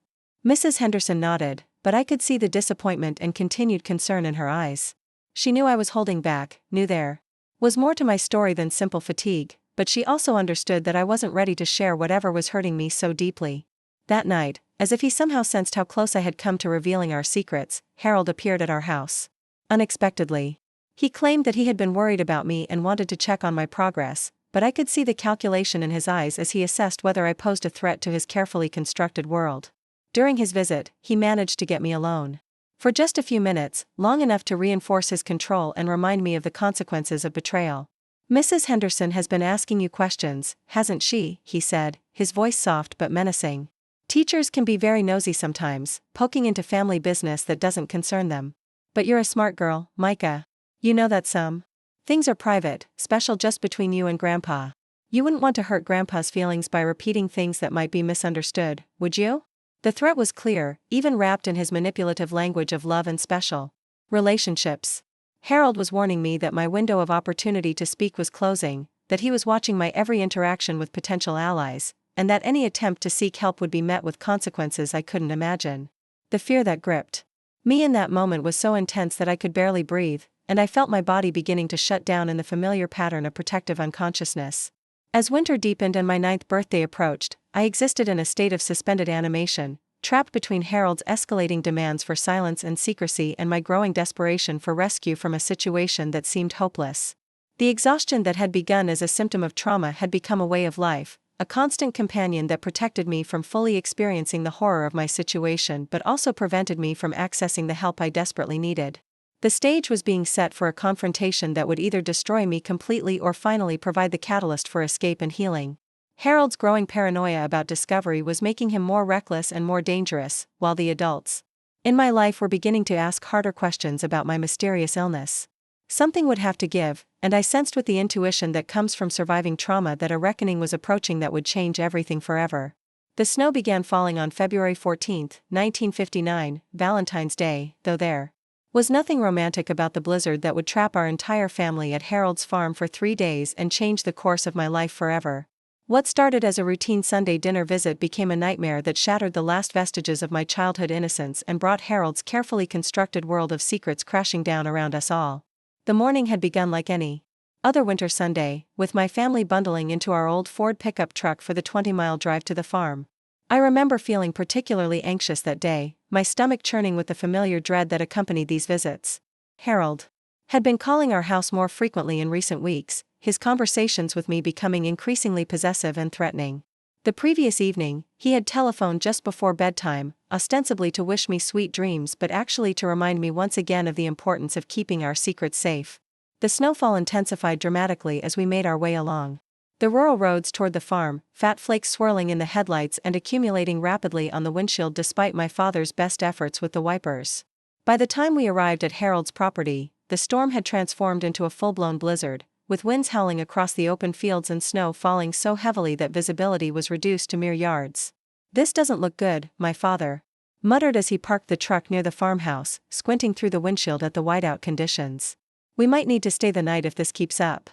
Mrs. Henderson nodded, but I could see the disappointment and continued concern in her eyes. She knew I was holding back, knew there was more to my story than simple fatigue, but she also understood that I wasn't ready to share whatever was hurting me so deeply. That night, as if he somehow sensed how close I had come to revealing our secrets, Harold appeared at our house. Unexpectedly. He claimed that he had been worried about me and wanted to check on my progress, but I could see the calculation in his eyes as he assessed whether I posed a threat to his carefully constructed world. During his visit, he managed to get me alone. For just a few minutes, long enough to reinforce his control and remind me of the consequences of betrayal. Mrs. Henderson has been asking you questions, hasn't she? He said, his voice soft but menacing. Teachers can be very nosy sometimes, poking into family business that doesn't concern them. But you're a smart girl, Myka. You know that some things are private, special just between you and Grandpa. You wouldn't want to hurt Grandpa's feelings by repeating things that might be misunderstood, would you? The threat was clear, even wrapped in his manipulative language of love and special relationships. Harold was warning me that my window of opportunity to speak was closing, that he was watching my every interaction with potential allies, and that any attempt to seek help would be met with consequences I couldn't imagine. The fear that gripped me in that moment was so intense that I could barely breathe, and I felt my body beginning to shut down in the familiar pattern of protective unconsciousness. As winter deepened and my 9th birthday approached, I existed in a state of suspended animation, trapped between Harold's escalating demands for silence and secrecy and my growing desperation for rescue from a situation that seemed hopeless. The exhaustion that had begun as a symptom of trauma had become a way of life, a constant companion that protected me from fully experiencing the horror of my situation but also prevented me from accessing the help I desperately needed. The stage was being set for a confrontation that would either destroy me completely or finally provide the catalyst for escape and healing. Harold's growing paranoia about discovery was making him more reckless and more dangerous, while the adults in my life were beginning to ask harder questions about my mysterious illness. Something would have to give, and I sensed with the intuition that comes from surviving trauma that a reckoning was approaching that would change everything forever. The snow began falling on February 14, 1959, Valentine's Day, though there was nothing romantic about the blizzard that would trap our entire family at Harold's farm for 3 days and change the course of my life forever. What started as a routine Sunday dinner visit became a nightmare that shattered the last vestiges of my childhood innocence and brought Harold's carefully constructed world of secrets crashing down around us all. The morning had begun like any other winter Sunday, with my family bundling into our old Ford pickup truck for the 20-mile drive to the farm. I remember feeling particularly anxious that day, my stomach churning with the familiar dread that accompanied these visits. Harold had been calling our house more frequently in recent weeks, his conversations with me becoming increasingly possessive and threatening. The previous evening, he had telephoned just before bedtime, ostensibly to wish me sweet dreams but actually to remind me once again of the importance of keeping our secrets safe. The snowfall intensified dramatically as we made our way along The rural roads toward the farm, fat flakes swirling in the headlights and accumulating rapidly on the windshield despite my father's best efforts with the wipers. By the time we arrived at Harold's property, the storm had transformed into a full-blown blizzard, with winds howling across the open fields and snow falling so heavily that visibility was reduced to mere yards. "This doesn't look good," my father muttered as he parked the truck near the farmhouse, squinting through the windshield at the whiteout conditions. "We might need to stay the night if this keeps up."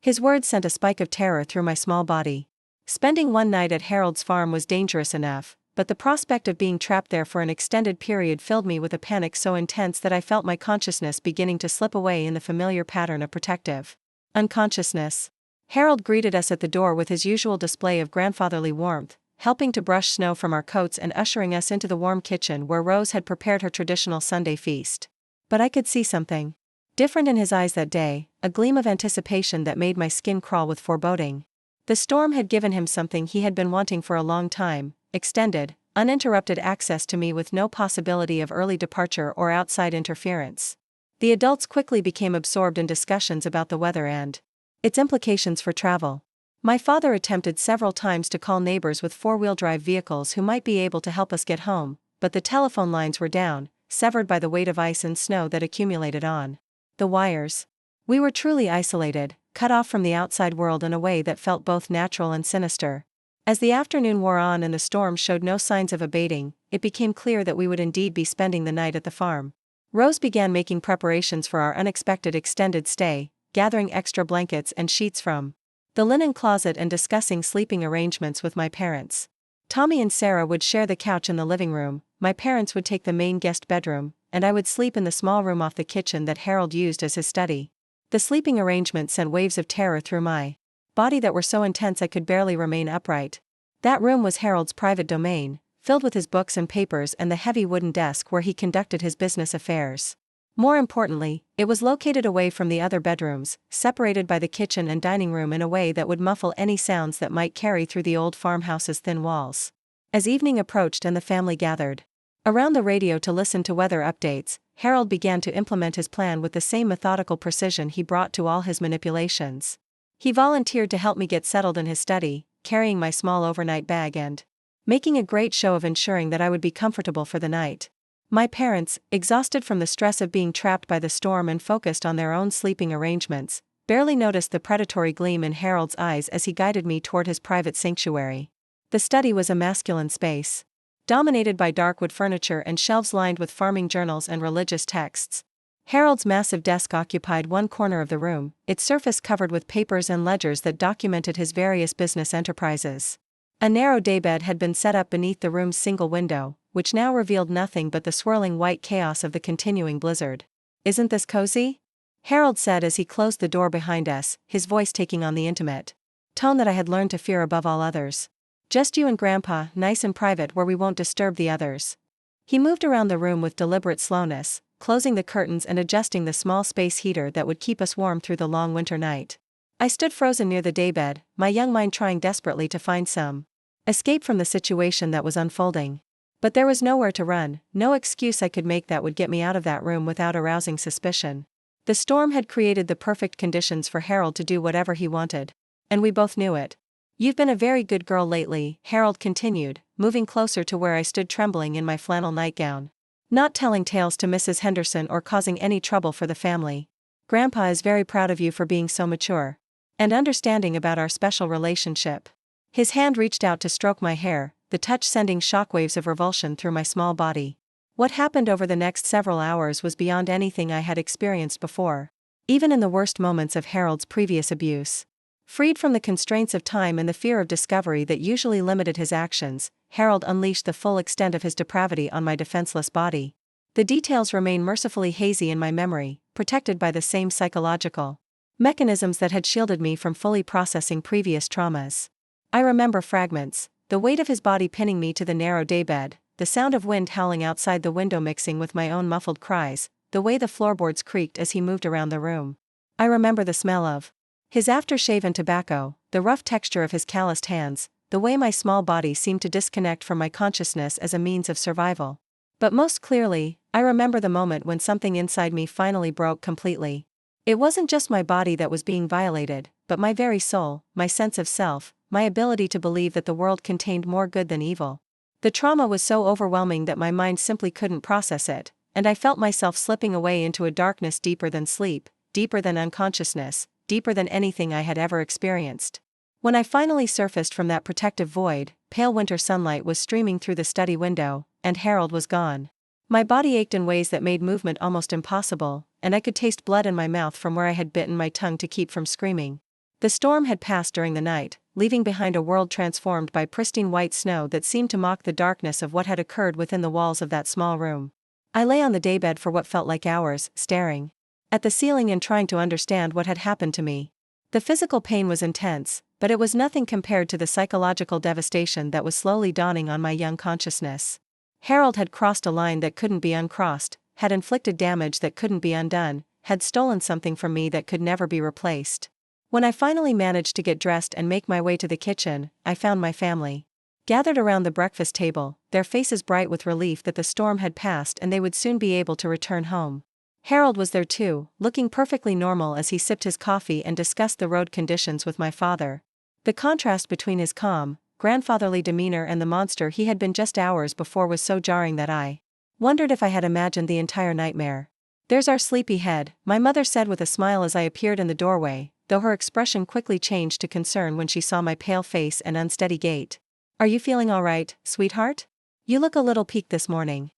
His words sent a spike of terror through my small body. Spending one night at Harold's farm was dangerous enough, but the prospect of being trapped there for an extended period filled me with a panic so intense that I felt my consciousness beginning to slip away in the familiar pattern of protective unconsciousness. Harold greeted us at the door with his usual display of grandfatherly warmth, helping to brush snow from our coats and ushering us into the warm kitchen where Rose had prepared her traditional Sunday feast. But I could see something different in his eyes that day, a gleam of anticipation that made my skin crawl with foreboding. The storm had given him something he had been wanting for a long time: extended, uninterrupted access to me with no possibility of early departure or outside interference. The adults quickly became absorbed in discussions about the weather and its implications for travel. My father attempted several times to call neighbors with four-wheel-drive vehicles who might be able to help us get home, but the telephone lines were down, severed by the weight of ice and snow that accumulated on the wires. We were truly isolated, cut off from the outside world in a way that felt both natural and sinister. As the afternoon wore on and the storm showed no signs of abating, it became clear that we would indeed be spending the night at the farm. Rose began making preparations for our unexpected extended stay, gathering extra blankets and sheets from the linen closet and discussing sleeping arrangements with my parents. Tommy and Sarah would share the couch in the living room, my parents would take the main guest bedroom, and I would sleep in the small room off the kitchen that Harold used as his study. The sleeping arrangement sent waves of terror through my body that were so intense I could barely remain upright. That room was Harold's private domain, filled with his books and papers and the heavy wooden desk where he conducted his business affairs. More importantly, it was located away from the other bedrooms, separated by the kitchen and dining room in a way that would muffle any sounds that might carry through the old farmhouse's thin walls. As evening approached and the family gathered around the radio to listen to weather updates, Harold began to implement his plan with the same methodical precision he brought to all his manipulations. He volunteered to help me get settled in his study, carrying my small overnight bag and making a great show of ensuring that I would be comfortable for the night. My parents, exhausted from the stress of being trapped by the storm and focused on their own sleeping arrangements, barely noticed the predatory gleam in Harold's eyes as he guided me toward his private sanctuary. The study was a masculine space, dominated by dark wood furniture and shelves lined with farming journals and religious texts. Harold's massive desk occupied one corner of the room, its surface covered with papers and ledgers that documented his various business enterprises. A narrow daybed had been set up beneath the room's single window, which now revealed nothing but the swirling white chaos of the continuing blizzard. "Isn't this cozy?" Harold said as he closed the door behind us, his voice taking on the intimate tone that I had learned to fear above all others. "Just you and Grandpa, nice and private where we won't disturb the others." He moved around the room with deliberate slowness, closing the curtains and adjusting the small space heater that would keep us warm through the long winter night. I stood frozen near the daybed, my young mind trying desperately to find some escape from the situation that was unfolding. But there was nowhere to run, no excuse I could make that would get me out of that room without arousing suspicion. The storm had created the perfect conditions for Harold to do whatever he wanted. And we both knew it. "You've been a very good girl lately," Harold continued, moving closer to where I stood trembling in my flannel nightgown. "Not telling tales to Mrs. Henderson or causing any trouble for the family. Grandpa is very proud of you for being so mature and understanding about our special relationship." His hand reached out to stroke my hair, the touch sending shockwaves of revulsion through my small body. What happened over the next several hours was beyond anything I had experienced before, even in the worst moments of Harold's previous abuse. Freed from the constraints of time and the fear of discovery that usually limited his actions, Harold unleashed the full extent of his depravity on my defenseless body. The details remain mercifully hazy in my memory, protected by the same psychological mechanisms that had shielded me from fully processing previous traumas. I remember fragments: the weight of his body pinning me to the narrow daybed, the sound of wind howling outside the window mixing with my own muffled cries, the way the floorboards creaked as he moved around the room. I remember the smell of his aftershave and tobacco, the rough texture of his calloused hands, the way my small body seemed to disconnect from my consciousness as a means of survival. But most clearly, I remember the moment when something inside me finally broke completely. It wasn't just my body that was being violated, but my very soul, my sense of self, my ability to believe that the world contained more good than evil. The trauma was so overwhelming that my mind simply couldn't process it, and I felt myself slipping away into a darkness deeper than sleep, deeper than unconsciousness, deeper than anything I had ever experienced. When I finally surfaced from that protective void, pale winter sunlight was streaming through the study window, and Harold was gone. My body ached in ways that made movement almost impossible, and I could taste blood in my mouth from where I had bitten my tongue to keep from screaming. The storm had passed during the night, leaving behind a world transformed by pristine white snow that seemed to mock the darkness of what had occurred within the walls of that small room. I lay on the daybed for what felt like hours, staring at the ceiling and trying to understand what had happened to me. The physical pain was intense, but it was nothing compared to the psychological devastation that was slowly dawning on my young consciousness. Harold had crossed a line that couldn't be uncrossed, had inflicted damage that couldn't be undone, had stolen something from me that could never be replaced. When I finally managed to get dressed and make my way to the kitchen, I found my family gathered around the breakfast table, their faces bright with relief that the storm had passed and they would soon be able to return home. Harold was there too, looking perfectly normal as he sipped his coffee and discussed the road conditions with my father. The contrast between his calm, grandfatherly demeanor and the monster he had been just hours before was so jarring that I wondered if I had imagined the entire nightmare. "There's our sleepyhead," my mother said with a smile as I appeared in the doorway, though her expression quickly changed to concern when she saw my pale face and unsteady gait. "Are you feeling all right, sweetheart? You look a little peaked this morning."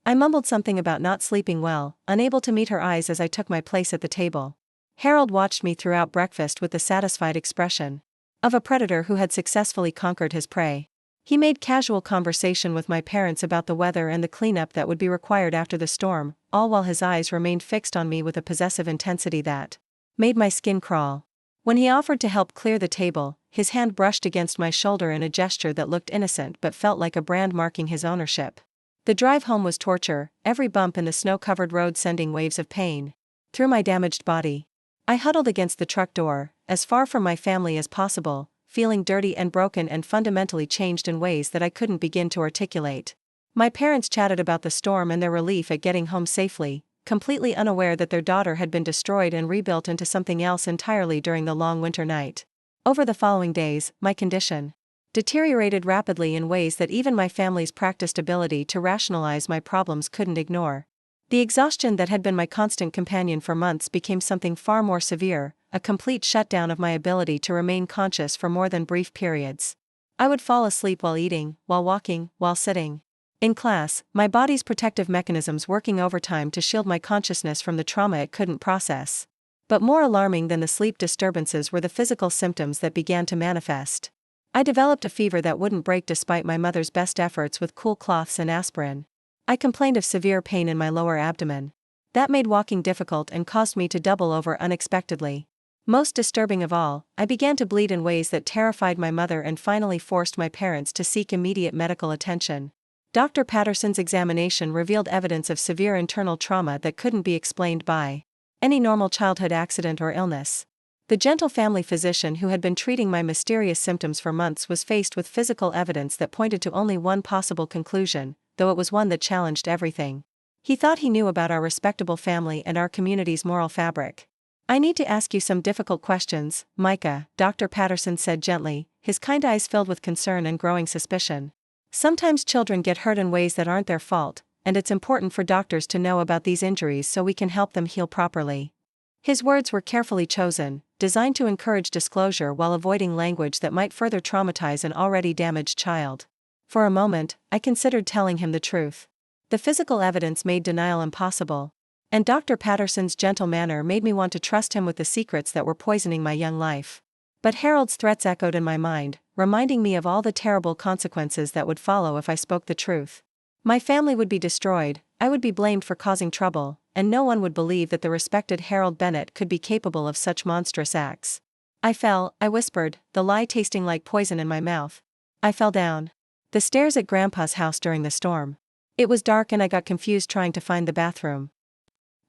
I mumbled something about not sleeping well, unable to meet her eyes as I took my place at the table. Harold watched me throughout breakfast with the satisfied expression of a predator who had successfully conquered his prey. He made casual conversation with my parents about the weather and the cleanup that would be required after the storm, all while his eyes remained fixed on me with a possessive intensity that made my skin crawl. When he offered to help clear the table, his hand brushed against my shoulder in a gesture that looked innocent but felt like a brand marking his ownership. The drive home was torture, every bump in the snow-covered road sending waves of pain through my damaged body. I huddled against the truck door, as far from my family as possible, feeling dirty and broken and fundamentally changed in ways that I couldn't begin to articulate. My parents chatted about the storm and their relief at getting home safely, completely unaware that their daughter had been destroyed and rebuilt into something else entirely during the long winter night. Over the following days, my condition deteriorated rapidly in ways that even my family's practiced ability to rationalize my problems couldn't ignore. The exhaustion that had been my constant companion for months became something far more severe, a complete shutdown of my ability to remain conscious for more than brief periods. I would fall asleep while eating, while walking, while sitting in class, my body's protective mechanisms working overtime to shield my consciousness from the trauma it couldn't process. But more alarming than the sleep disturbances were the physical symptoms that began to manifest. I developed a fever that wouldn't break despite my mother's best efforts with cool cloths and aspirin. I complained of severe pain in my lower abdomen. That made walking difficult and caused me to double over unexpectedly. Most disturbing of all, I began to bleed in ways that terrified my mother and finally forced my parents to seek immediate medical attention. Dr. Patterson's examination revealed evidence of severe internal trauma that couldn't be explained by any normal childhood accident or illness. The gentle family physician who had been treating my mysterious symptoms for months was faced with physical evidence that pointed to only one possible conclusion, though it was one that challenged everything he thought he knew about our respectable family and our community's moral fabric. "I need to ask you some difficult questions, Myka," Dr. Patterson said gently, his kind eyes filled with concern and growing suspicion. "Sometimes children get hurt in ways that aren't their fault, and it's important for doctors to know about these injuries so we can help them heal properly." His words were carefully chosen, designed to encourage disclosure while avoiding language that might further traumatize an already damaged child. For a moment, I considered telling him the truth. The physical evidence made denial impossible, and Dr. Patterson's gentle manner made me want to trust him with the secrets that were poisoning my young life. But Harold's threats echoed in my mind, reminding me of all the terrible consequences that would follow if I spoke the truth. My family would be destroyed, I would be blamed for causing trouble, and no one would believe that the respected Harold Bennett could be capable of such monstrous acts. I whispered, the lie tasting like poison in my mouth. I fell down the stairs at Grandpa's house during the storm. It was dark and I got confused trying to find the bathroom.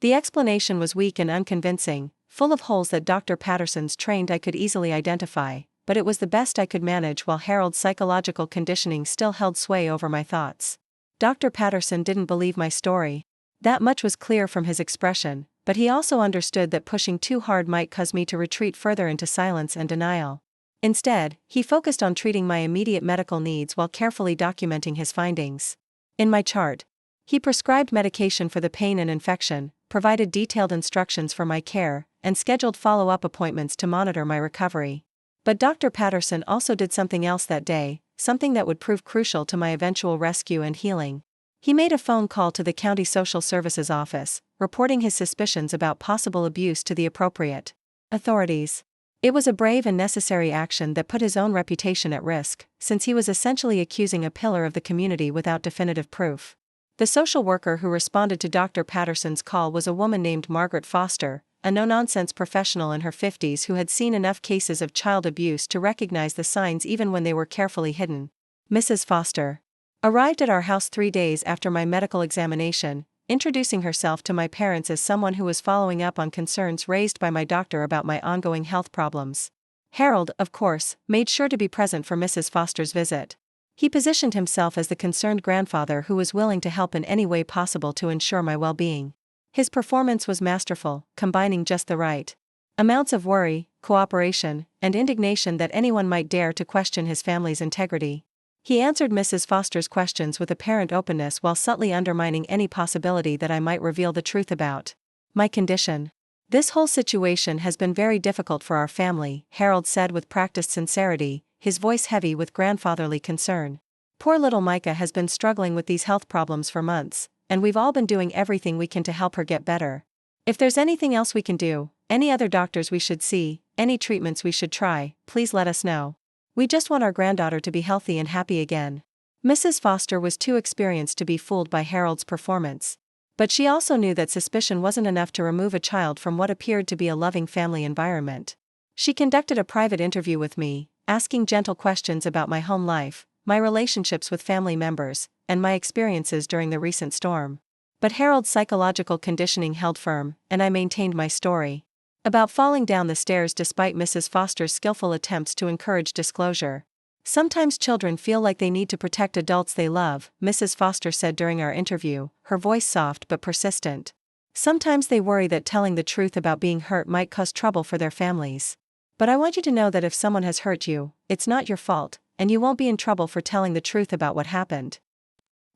The explanation was weak and unconvincing, full of holes that Dr. Patterson's trained eye could easily identify, but it was the best I could manage while Harold's psychological conditioning still held sway over my thoughts. Dr. Patterson didn't believe my story. That much was clear from his expression, but he also understood that pushing too hard might cause me to retreat further into silence and denial. Instead, he focused on treating my immediate medical needs while carefully documenting his findings. In my chart, he prescribed medication for the pain and infection, provided detailed instructions for my care, and scheduled follow-up appointments to monitor my recovery. But Dr. Patterson also did something else that day, something that would prove crucial to my eventual rescue and healing. He made a phone call to the county social services office, reporting his suspicions about possible abuse to the appropriate authorities. It was a brave and necessary action that put his own reputation at risk, since he was essentially accusing a pillar of the community without definitive proof. The social worker who responded to Dr. Patterson's call was a woman named Margaret Foster, a no-nonsense professional in her 50s who had seen enough cases of child abuse to recognize the signs even when they were carefully hidden. Mrs. Foster arrived at our house 3 days after my medical examination, introducing herself to my parents as someone who was following up on concerns raised by my doctor about my ongoing health problems. Harold, of course, made sure to be present for Mrs. Foster's visit. He positioned himself as the concerned grandfather who was willing to help in any way possible to ensure my well-being. His performance was masterful, combining just the right amounts of worry, cooperation, and indignation that anyone might dare to question his family's integrity. He answered Mrs. Foster's questions with apparent openness while subtly undermining any possibility that I might reveal the truth about my condition. "This whole situation has been very difficult for our family," Harold said with practiced sincerity, his voice heavy with grandfatherly concern. "Poor little Myka has been struggling with these health problems for months, and we've all been doing everything we can to help her get better. If there's anything else we can do, any other doctors we should see, any treatments we should try, please let us know. We just want our granddaughter to be healthy and happy again." Mrs. Foster was too experienced to be fooled by Harold's performance. But she also knew that suspicion wasn't enough to remove a child from what appeared to be a loving family environment. She conducted a private interview with me, asking gentle questions about my home life, my relationships with family members, and my experiences during the recent storm. But Harold's psychological conditioning held firm, and I maintained my story about falling down the stairs despite Mrs. Foster's skillful attempts to encourage disclosure. "Sometimes children feel like they need to protect adults they love," Mrs. Foster said during our interview, her voice soft but persistent. "Sometimes they worry that telling the truth about being hurt might cause trouble for their families. But I want you to know that if someone has hurt you, it's not your fault, and you won't be in trouble for telling the truth about what happened."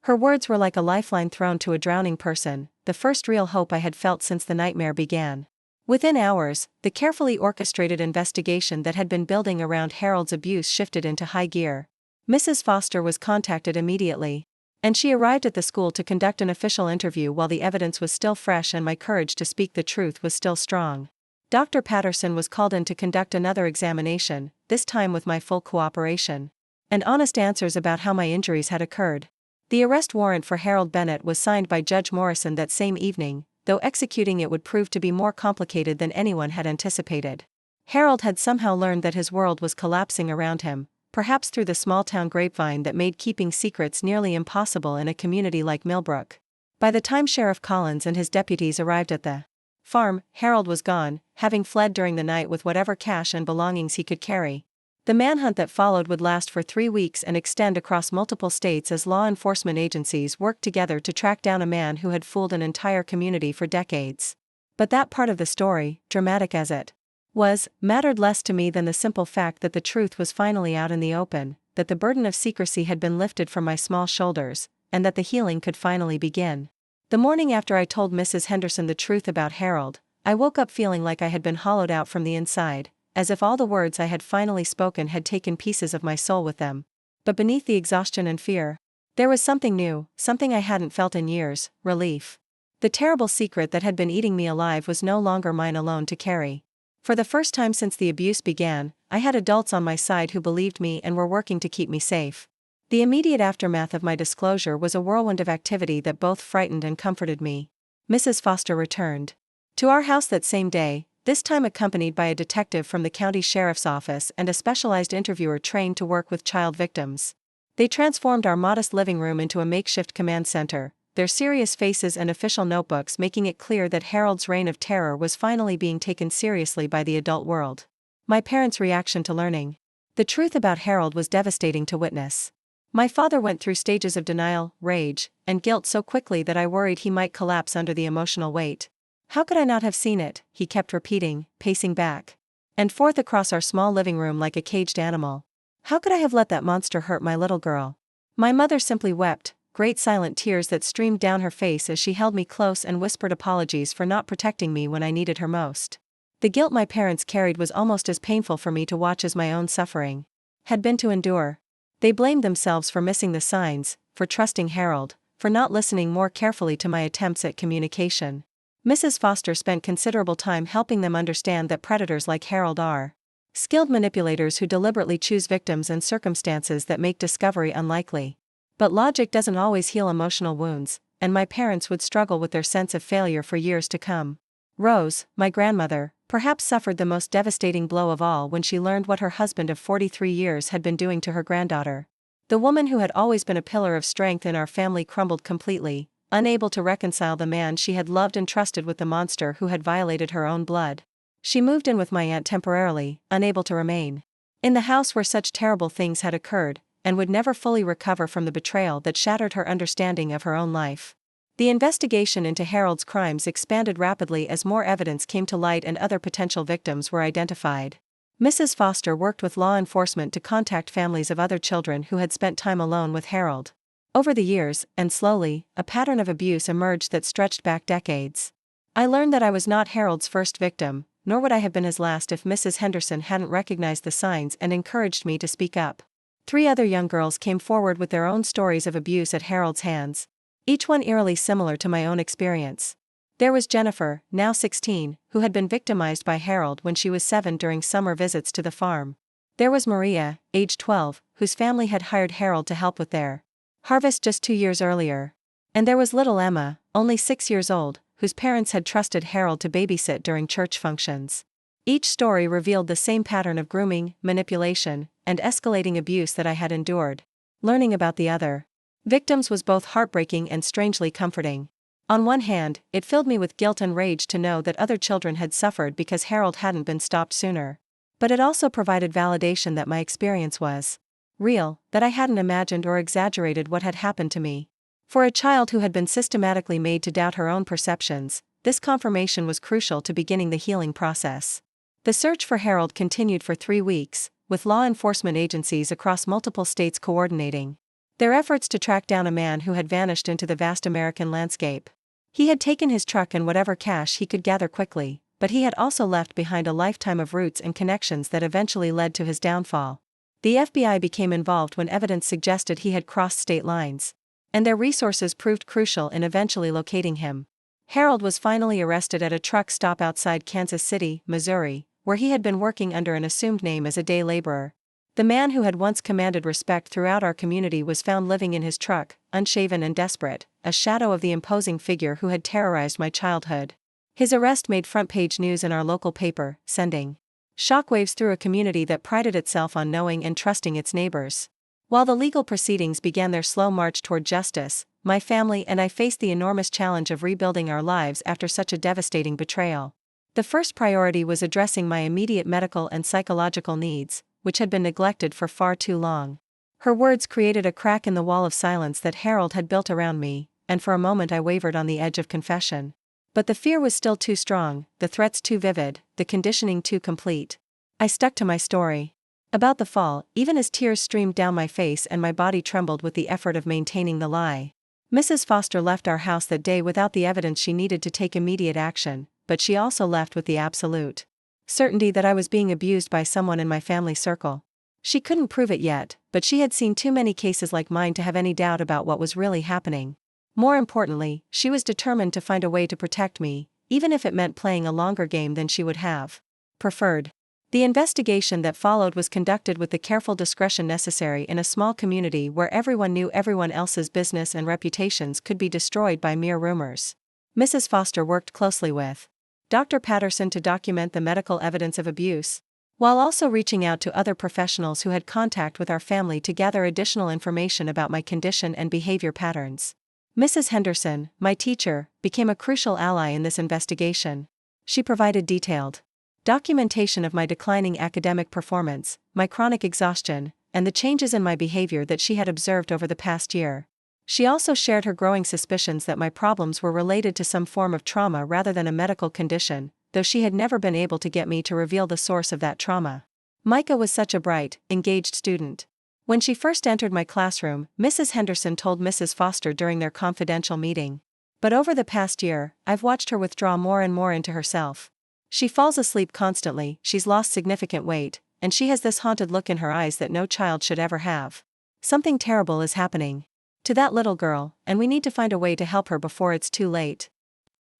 Her words were like a lifeline thrown to a drowning person, the first real hope I had felt since the nightmare began. Within hours, the carefully orchestrated investigation that had been building around Harold's abuse shifted into high gear. Mrs. Foster was contacted immediately, and she arrived at the school to conduct an official interview while the evidence was still fresh and my courage to speak the truth was still strong. Dr. Patterson was called in to conduct another examination, this time with my full cooperation and honest answers about how my injuries had occurred. The arrest warrant for Harold Bennett was signed by Judge Morrison that same evening, though executing it would prove to be more complicated than anyone had anticipated. Harold had somehow learned that his world was collapsing around him, perhaps through the small-town grapevine that made keeping secrets nearly impossible in a community like Millbrook. By the time Sheriff Collins and his deputies arrived at the farm, Harold was gone, having fled during the night with whatever cash and belongings he could carry. The manhunt that followed would last for 3 weeks and extend across multiple states as law enforcement agencies worked together to track down a man who had fooled an entire community for decades. But that part of the story, dramatic as it was, mattered less to me than the simple fact that the truth was finally out in the open, that the burden of secrecy had been lifted from my small shoulders, and that the healing could finally begin. The morning after I told Mrs. Henderson the truth about Harold, I woke up feeling like I had been hollowed out from the inside, as if all the words I had finally spoken had taken pieces of my soul with them. But beneath the exhaustion and fear, there was something new, something I hadn't felt in years: relief. The terrible secret that had been eating me alive was no longer mine alone to carry. For the first time since the abuse began, I had adults on my side who believed me and were working to keep me safe. The immediate aftermath of my disclosure was a whirlwind of activity that both frightened and comforted me. Mrs. Foster returned to our house that same day, this time accompanied by a detective from the county sheriff's office and a specialized interviewer trained to work with child victims. They transformed our modest living room into a makeshift command center, their serious faces and official notebooks making it clear that Harold's reign of terror was finally being taken seriously by the adult world. My parents' reaction to learning the truth about Harold was devastating to witness. My father went through stages of denial, rage, and guilt so quickly that I worried he might collapse under the emotional weight. How could I not have seen it? He kept repeating, pacing back and forth across our small living room like a caged animal. How could I have let that monster hurt my little girl? My mother simply wept, great silent tears that streamed down her face as she held me close and whispered apologies for not protecting me when I needed her most. The guilt my parents carried was almost as painful for me to watch as my own suffering had been to endure. They blamed themselves for missing the signs, for trusting Harold, for not listening more carefully to my attempts at communication. Mrs. Foster spent considerable time helping them understand that predators like Harold are skilled manipulators who deliberately choose victims and circumstances that make discovery unlikely. But logic doesn't always heal emotional wounds, and my parents would struggle with their sense of failure for years to come. Rose, my grandmother, perhaps suffered the most devastating blow of all when she learned what her husband of 43 years had been doing to her granddaughter. The woman who had always been a pillar of strength in our family crumbled completely, unable to reconcile the man she had loved and trusted with the monster who had violated her own blood. She moved in with my aunt temporarily, unable to remain in the house where such terrible things had occurred, and would never fully recover from the betrayal that shattered her understanding of her own life. The investigation into Harold's crimes expanded rapidly as more evidence came to light and other potential victims were identified. Mrs. Foster worked with law enforcement to contact families of other children who had spent time alone with Harold. Over the years, and slowly, a pattern of abuse emerged that stretched back decades. I learned that I was not Harold's first victim, nor would I have been his last if Mrs. Henderson hadn't recognized the signs and encouraged me to speak up. 3 other young girls came forward with their own stories of abuse at Harold's hands, each one eerily similar to my own experience. There was Jennifer, now 16, who had been victimized by Harold when she was 7 during summer visits to the farm. There was Maria, age 12, whose family had hired Harold to help with their harvest just 2 years earlier. And there was little Emma, only 6 years old, whose parents had trusted Harold to babysit during church functions. Each story revealed the same pattern of grooming, manipulation, and escalating abuse that I had endured. Learning about the other victims was both heartbreaking and strangely comforting. On one hand, it filled me with guilt and rage to know that other children had suffered because Harold hadn't been stopped sooner. But it also provided validation that my experience was real, that I hadn't imagined or exaggerated what had happened to me. For a child who had been systematically made to doubt her own perceptions, this confirmation was crucial to beginning the healing process. The search for Harold continued for 3 weeks, with law enforcement agencies across multiple states coordinating their efforts to track down a man who had vanished into the vast American landscape. He had taken his truck and whatever cash he could gather quickly, but he had also left behind a lifetime of roots and connections that eventually led to his downfall. The FBI became involved when evidence suggested he had crossed state lines, and their resources proved crucial in eventually locating him. Harold was finally arrested at a truck stop outside Kansas City, Missouri, where he had been working under an assumed name as a day laborer. The man who had once commanded respect throughout our community was found living in his truck, unshaven and desperate, a shadow of the imposing figure who had terrorized my childhood. His arrest made front-page news in our local paper, sending shockwaves through a community that prided itself on knowing and trusting its neighbors. While the legal proceedings began their slow march toward justice, my family and I faced the enormous challenge of rebuilding our lives after such a devastating betrayal. The first priority was addressing my immediate medical and psychological needs, which had been neglected for far too long. Her words created a crack in the wall of silence that Harold had built around me, and for a moment I wavered on the edge of confession. But the fear was still too strong, the threats too vivid, the conditioning too complete. I stuck to my story about the fall, even as tears streamed down my face and my body trembled with the effort of maintaining the lie. Mrs. Foster left our house that day without the evidence she needed to take immediate action, but she also left with the absolute certainty that I was being abused by someone in my family circle. She couldn't prove it yet, but she had seen too many cases like mine to have any doubt about what was really happening. More importantly, she was determined to find a way to protect me, even if it meant playing a longer game than she would have preferred. The investigation that followed was conducted with the careful discretion necessary in a small community where everyone knew everyone else's business and reputations could be destroyed by mere rumors. Mrs. Foster worked closely with Dr. Patterson to document the medical evidence of abuse, while also reaching out to other professionals who had contact with our family to gather additional information about my condition and behavior patterns. Mrs. Henderson, my teacher, became a crucial ally in this investigation. She provided detailed documentation of my declining academic performance, my chronic exhaustion, and the changes in my behavior that she had observed over the past year. She also shared her growing suspicions that my problems were related to some form of trauma rather than a medical condition, though she had never been able to get me to reveal the source of that trauma. Myka was such a bright, engaged student. When she first entered my classroom, Mrs. Henderson told Mrs. Foster during their confidential meeting. But over the past year, I've watched her withdraw more and more into herself. She falls asleep constantly, she's lost significant weight, and she has this haunted look in her eyes that no child should ever have. Something terrible is happening to that little girl, and we need to find a way to help her before it's too late.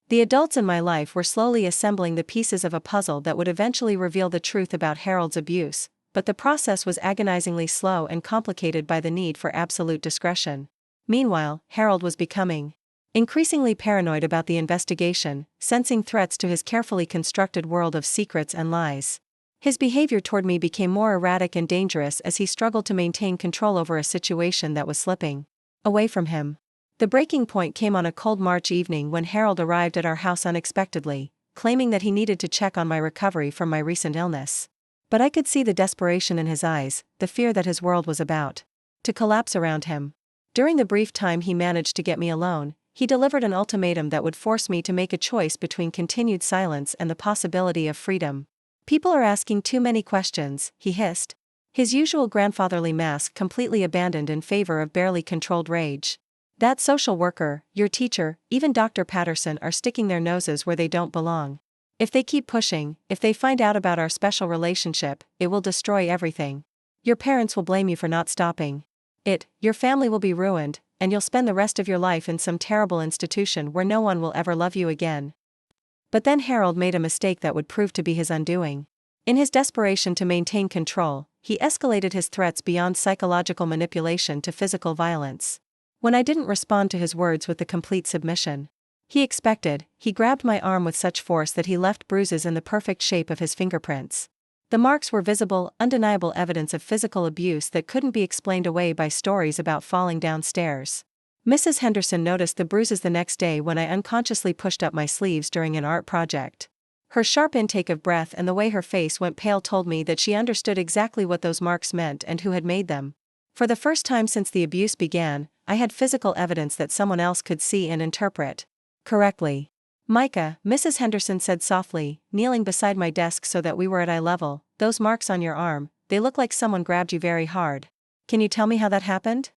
The adults in my life were slowly assembling the pieces of a puzzle that would eventually reveal the truth about Harold's abuse, but the process was agonizingly slow and complicated by the need for absolute discretion. Meanwhile, Harold was becoming increasingly paranoid about the investigation, sensing threats to his carefully constructed world of secrets and lies. His behavior toward me became more erratic and dangerous as he struggled to maintain control over a situation that was slipping away from him. The breaking point came on a cold March evening when Harold arrived at our house unexpectedly, claiming that he needed to check on my recovery from my recent illness. But I could see the desperation in his eyes, the fear that his world was about to collapse around him. During the brief time he managed to get me alone, he delivered an ultimatum that would force me to make a choice between continued silence and the possibility of freedom. "People are asking too many questions," he hissed, his usual grandfatherly mask completely abandoned in favor of barely controlled rage. "That social worker, your teacher, even Dr. Patterson are sticking their noses where they don't belong. If they keep pushing, if they find out about our special relationship, it will destroy everything. Your parents will blame you for not stopping it, your family will be ruined, and you'll spend the rest of your life in some terrible institution where no one will ever love you again." But then Harold made a mistake that would prove to be his undoing. In his desperation to maintain control, he escalated his threats beyond psychological manipulation to physical violence. When I didn't respond to his words with the complete submission he expected, he grabbed my arm with such force that he left bruises in the perfect shape of his fingerprints. The marks were visible, undeniable evidence of physical abuse that couldn't be explained away by stories about falling downstairs. Mrs. Henderson noticed the bruises the next day when I unconsciously pushed up my sleeves during an art project. Her sharp intake of breath and the way her face went pale told me that she understood exactly what those marks meant and who had made them. For the first time since the abuse began, I had physical evidence that someone else could see and interpret correctly. "Myka," Mrs. Henderson said softly, kneeling beside my desk so that we were at eye level, "those marks on your arm, they look like someone grabbed you very hard. Can you tell me how that happened?"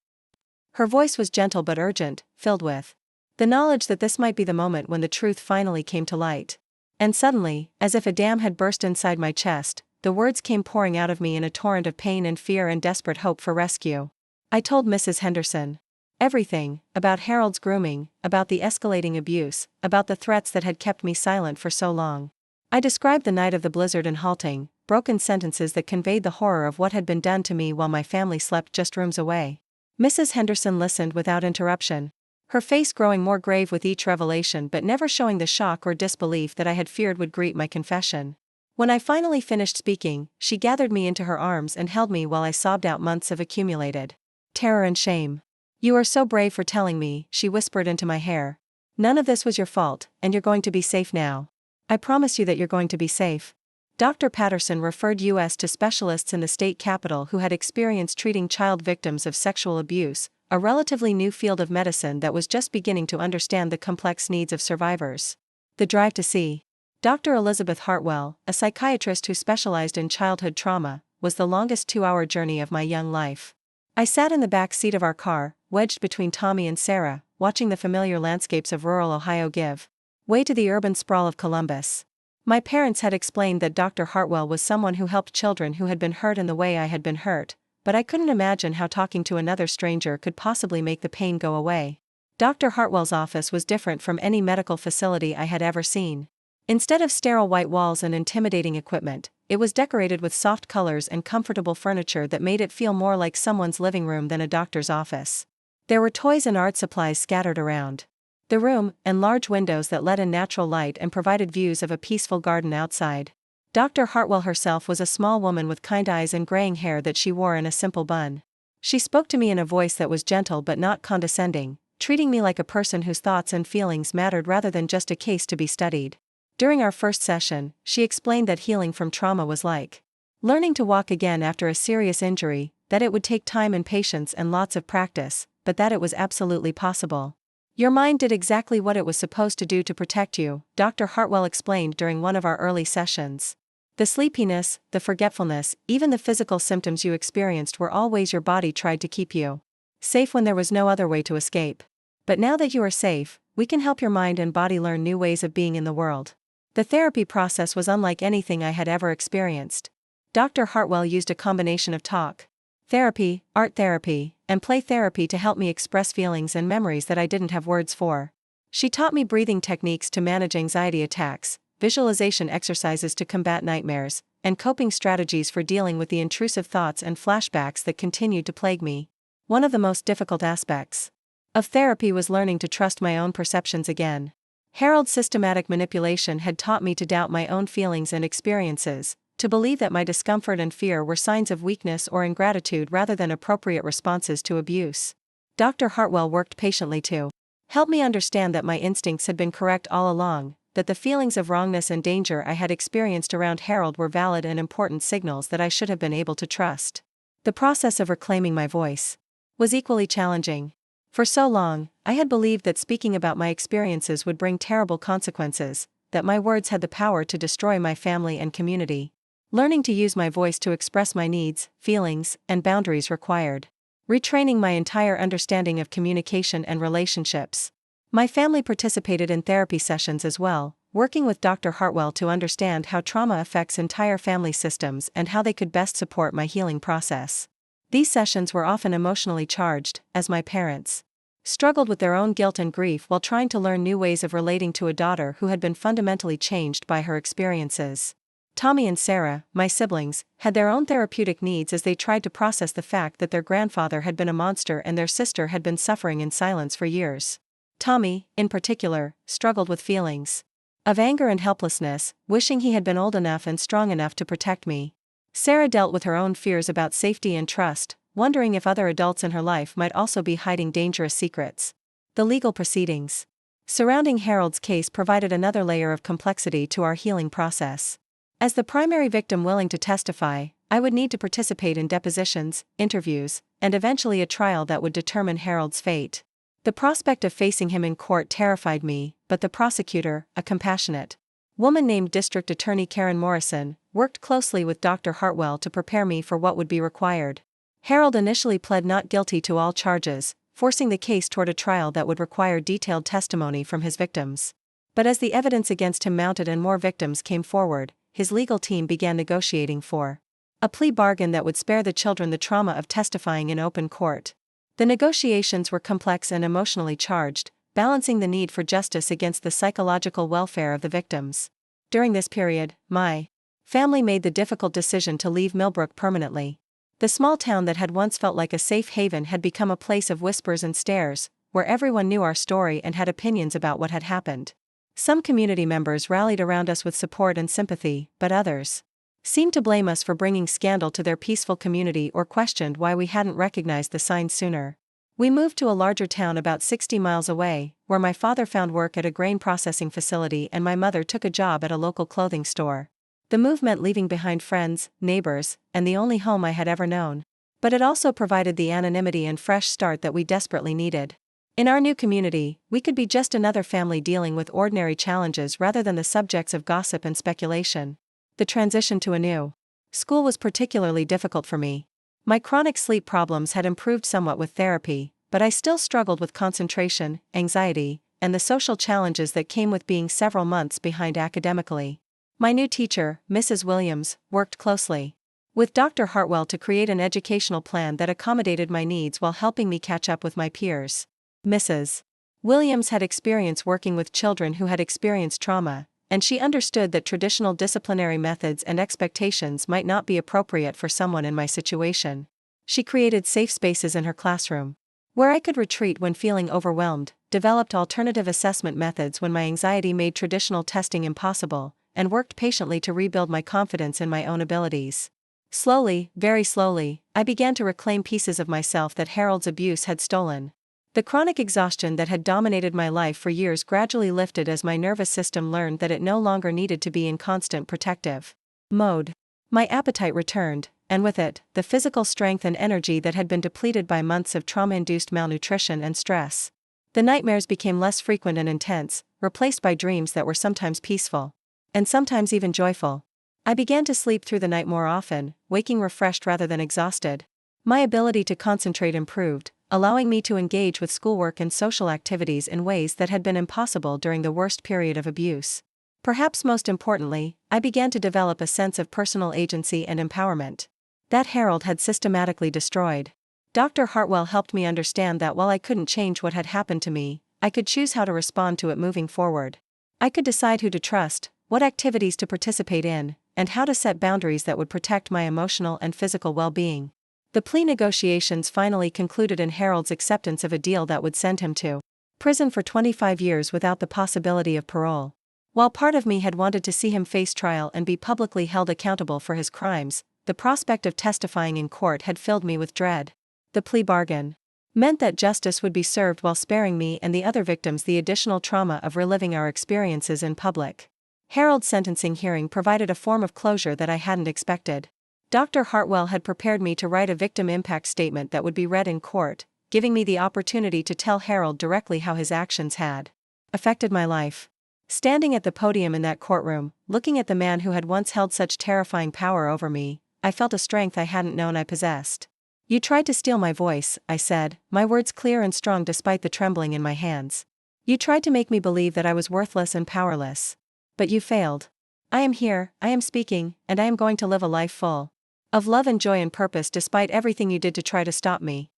Her voice was gentle but urgent, filled with the knowledge that this might be the moment when the truth finally came to light. And suddenly, as if a dam had burst inside my chest, the words came pouring out of me in a torrent of pain and fear and desperate hope for rescue. I told Mrs. Henderson everything, about Harold's grooming, about the escalating abuse, about the threats that had kept me silent for so long. I described the night of the blizzard in halting, broken sentences that conveyed the horror of what had been done to me while my family slept just rooms away. Mrs. Henderson listened without interruption, her face growing more grave with each revelation but never showing the shock or disbelief that I had feared would greet my confession. When I finally finished speaking, she gathered me into her arms and held me while I sobbed out months of accumulated terror and shame. "You are so brave for telling me," she whispered into my hair. "None of this was your fault, and you're going to be safe now. I promise you that you're going to be safe." Dr. Patterson referred us to specialists in the state capital who had experience treating child victims of sexual abuse, a relatively new field of medicine that was just beginning to understand the complex needs of survivors. The drive to see Dr. Elizabeth Hartwell, a psychiatrist who specialized in childhood trauma, was the longest 2-hour journey of my young life. I sat in the back seat of our car, wedged between Tommy and Sarah, watching the familiar landscapes of rural Ohio give way to the urban sprawl of Columbus. My parents had explained that Dr. Hartwell was someone who helped children who had been hurt in the way I had been hurt, but I couldn't imagine how talking to another stranger could possibly make the pain go away. Dr. Hartwell's office was different from any medical facility I had ever seen. Instead of sterile white walls and intimidating equipment, it was decorated with soft colors and comfortable furniture that made it feel more like someone's living room than a doctor's office. There were toys and art supplies scattered around the room, and large windows that let in natural light and provided views of a peaceful garden outside. Dr. Hartwell herself was a small woman with kind eyes and graying hair that she wore in a simple bun. She spoke to me in a voice that was gentle but not condescending, treating me like a person whose thoughts and feelings mattered rather than just a case to be studied. During our first session, she explained that healing from trauma was like learning to walk again after a serious injury, that it would take time and patience and lots of practice, but that it was absolutely possible. Your mind did exactly what it was supposed to do to protect you, Dr. Hartwell explained during one of our early sessions. The sleepiness, the forgetfulness, even the physical symptoms you experienced were all ways your body tried to keep you safe when there was no other way to escape. But now that you are safe, we can help your mind and body learn new ways of being in the world. The therapy process was unlike anything I had ever experienced. Dr. Hartwell used a combination of talk therapy, art therapy, and play therapy to help me express feelings and memories that I didn't have words for. She taught me breathing techniques to manage anxiety attacks, visualization exercises to combat nightmares, and coping strategies for dealing with the intrusive thoughts and flashbacks that continued to plague me. One of the most difficult aspects of therapy was learning to trust my own perceptions again. Harold's systematic manipulation had taught me to doubt my own feelings and experiences, to believe that my discomfort and fear were signs of weakness or ingratitude rather than appropriate responses to abuse. Dr. Hartwell worked patiently to help me understand that my instincts had been correct all along, that the feelings of wrongness and danger I had experienced around Harold were valid and important signals that I should have been able to trust. The process of reclaiming my voice was equally challenging. For so long, I had believed that speaking about my experiences would bring terrible consequences, that my words had the power to destroy my family and community. Learning to use my voice to express my needs, feelings, and boundaries required retraining my entire understanding of communication and relationships. My family participated in therapy sessions as well, working with Dr. Hartwell to understand how trauma affects entire family systems and how they could best support my healing process. These sessions were often emotionally charged, as my parents struggled with their own guilt and grief while trying to learn new ways of relating to a daughter who had been fundamentally changed by her experiences. Tommy and Sarah, my siblings, had their own therapeutic needs as they tried to process the fact that their grandfather had been a monster and their sister had been suffering in silence for years. Tommy, in particular, struggled with feelings of anger and helplessness, wishing he had been old enough and strong enough to protect me. Sarah dealt with her own fears about safety and trust, wondering if other adults in her life might also be hiding dangerous secrets. The legal proceedings surrounding Harold's case provided another layer of complexity to our healing process. As the primary victim willing to testify, I would need to participate in depositions, interviews, and eventually a trial that would determine Harold's fate. The prospect of facing him in court terrified me, but the prosecutor, a compassionate woman named District Attorney Karen Morrison, worked closely with Dr. Hartwell to prepare me for what would be required. Harold initially pled not guilty to all charges, forcing the case toward a trial that would require detailed testimony from his victims. But as the evidence against him mounted and more victims came forward, his legal team began negotiating for a plea bargain that would spare the children the trauma of testifying in open court. The negotiations were complex and emotionally charged, balancing the need for justice against the psychological welfare of the victims. During this period, my family made the difficult decision to leave Millbrook permanently. The small town that had once felt like a safe haven had become a place of whispers and stares, where everyone knew our story and had opinions about what had happened. Some community members rallied around us with support and sympathy, but others seemed to blame us for bringing scandal to their peaceful community or questioned why we hadn't recognized the signs sooner. We moved to a larger town about 60 miles away, where my father found work at a grain processing facility and my mother took a job at a local clothing store. The move meant leaving behind friends, neighbors, and the only home I had ever known. But it also provided the anonymity and fresh start that we desperately needed. In our new community, we could be just another family dealing with ordinary challenges rather than the subjects of gossip and speculation. The transition to a new school was particularly difficult for me. My chronic sleep problems had improved somewhat with therapy, but I still struggled with concentration, anxiety, and the social challenges that came with being several months behind academically. My new teacher, Mrs. Williams, worked closely with Dr. Hartwell to create an educational plan that accommodated my needs while helping me catch up with my peers. Mrs. Williams had experience working with children who had experienced trauma, and she understood that traditional disciplinary methods and expectations might not be appropriate for someone in my situation. She created safe spaces in her classroom where I could retreat when feeling overwhelmed, developed alternative assessment methods when my anxiety made traditional testing impossible, and worked patiently to rebuild my confidence in my own abilities. Slowly, very slowly, I began to reclaim pieces of myself that Harold's abuse had stolen. The chronic exhaustion that had dominated my life for years gradually lifted as my nervous system learned that it no longer needed to be in constant protective mode. My appetite returned, and with it, the physical strength and energy that had been depleted by months of trauma-induced malnutrition and stress. The nightmares became less frequent and intense, replaced by dreams that were sometimes peaceful, and sometimes even joyful. I began to sleep through the night more often, waking refreshed rather than exhausted. My ability to concentrate improved, allowing me to engage with schoolwork and social activities in ways that had been impossible during the worst period of abuse. Perhaps most importantly, I began to develop a sense of personal agency and empowerment that Harold had systematically destroyed. Dr. Hartwell helped me understand that while I couldn't change what had happened to me, I could choose how to respond to it moving forward. I could decide who to trust, what activities to participate in, and how to set boundaries that would protect my emotional and physical well-being. The plea negotiations finally concluded in Harold's acceptance of a deal that would send him to prison for 25 years without the possibility of parole. While part of me had wanted to see him face trial and be publicly held accountable for his crimes, the prospect of testifying in court had filled me with dread. The plea bargain meant that justice would be served while sparing me and the other victims the additional trauma of reliving our experiences in public. Harold's sentencing hearing provided a form of closure that I hadn't expected. Dr. Hartwell had prepared me to write a victim impact statement that would be read in court, giving me the opportunity to tell Harold directly how his actions had affected my life. Standing at the podium in that courtroom, looking at the man who had once held such terrifying power over me, I felt a strength I hadn't known I possessed. "You tried to steal my voice," I said, my words clear and strong despite the trembling in my hands. "You tried to make me believe that I was worthless and powerless. But you failed. I am here, I am speaking, and I am going to live a life full of love and joy and purpose despite everything you did to try to stop me."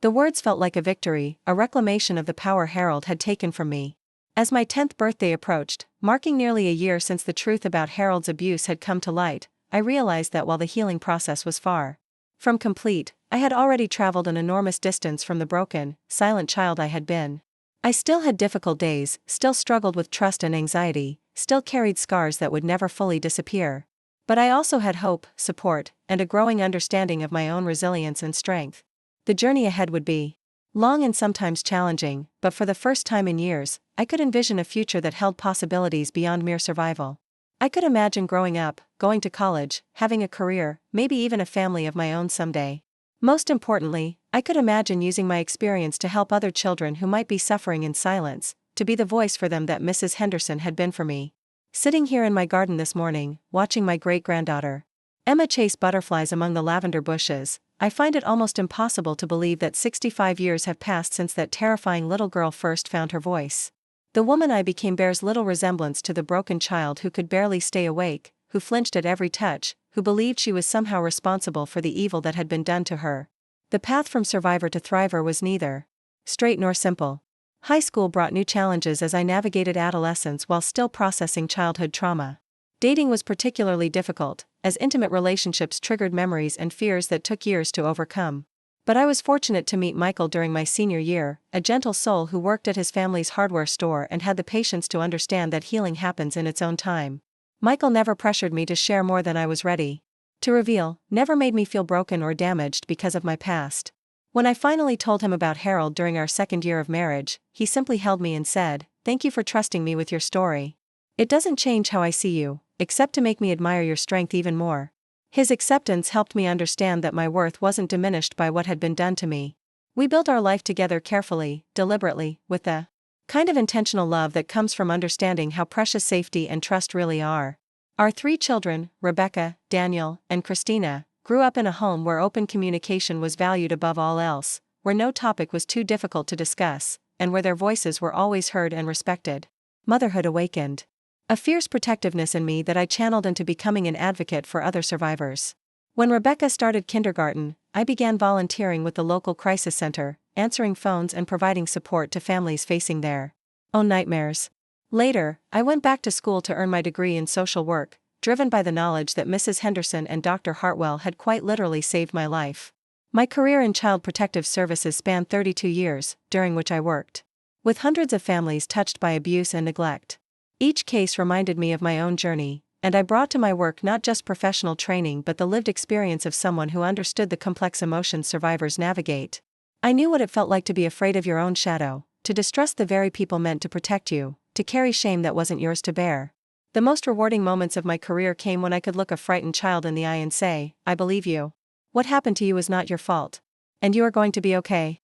The words felt like a victory, a reclamation of the power Harold had taken from me. As my 10th birthday approached, marking nearly a year since the truth about Harold's abuse had come to light, I realized that while the healing process was far from complete, I had already traveled an enormous distance from the broken, silent child I had been. I still had difficult days, still struggled with trust and anxiety, still carried scars that would never fully disappear. But I also had hope, support, and a growing understanding of my own resilience and strength. The journey ahead would be long and sometimes challenging, but for the first time in years, I could envision a future that held possibilities beyond mere survival. I could imagine growing up, going to college, having a career, maybe even a family of my own someday. Most importantly, I could imagine using my experience to help other children who might be suffering in silence, to be the voice for them that Mrs. Henderson had been for me. Sitting here in my garden this morning, watching my great-granddaughter Emma chase butterflies among the lavender bushes, I find it almost impossible to believe that 65 years have passed since that terrifying little girl first found her voice. The woman I became bears little resemblance to the broken child who could barely stay awake, who flinched at every touch, who believed she was somehow responsible for the evil that had been done to her. The path from survivor to thriver was neither straight nor simple. High school brought new challenges as I navigated adolescence while still processing childhood trauma. Dating was particularly difficult, as intimate relationships triggered memories and fears that took years to overcome. But I was fortunate to meet Michael during my senior year, a gentle soul who worked at his family's hardware store and had the patience to understand that healing happens in its own time. Michael never pressured me to share more than I was ready to reveal, never made me feel broken or damaged because of my past. When I finally told him about Harold during our second year of marriage, he simply held me and said, "Thank you for trusting me with your story. It doesn't change how I see you, except to make me admire your strength even more." His acceptance helped me understand that my worth wasn't diminished by what had been done to me. We built our life together carefully, deliberately, with the kind of intentional love that comes from understanding how precious safety and trust really are. Our 3 children, Rebecca, Daniel, and Christina, grew up in a home where open communication was valued above all else, where no topic was too difficult to discuss, and where their voices were always heard and respected. Motherhood awakened a fierce protectiveness in me that I channeled into becoming an advocate for other survivors. When Rebecca started kindergarten, I began volunteering with the local crisis center, answering phones and providing support to families facing their own nightmares. Later, I went back to school to earn my degree in social work, driven by the knowledge that Mrs. Henderson and Dr. Hartwell had quite literally saved my life. My career in child protective services spanned 32 years, during which I worked with hundreds of families touched by abuse and neglect. Each case reminded me of my own journey, and I brought to my work not just professional training but the lived experience of someone who understood the complex emotions survivors navigate. I knew what it felt like to be afraid of your own shadow, to distrust the very people meant to protect you, to carry shame that wasn't yours to bear. The most rewarding moments of my career came when I could look a frightened child in the eye and say, "I believe you. What happened to you is not your fault. And you are going to be okay."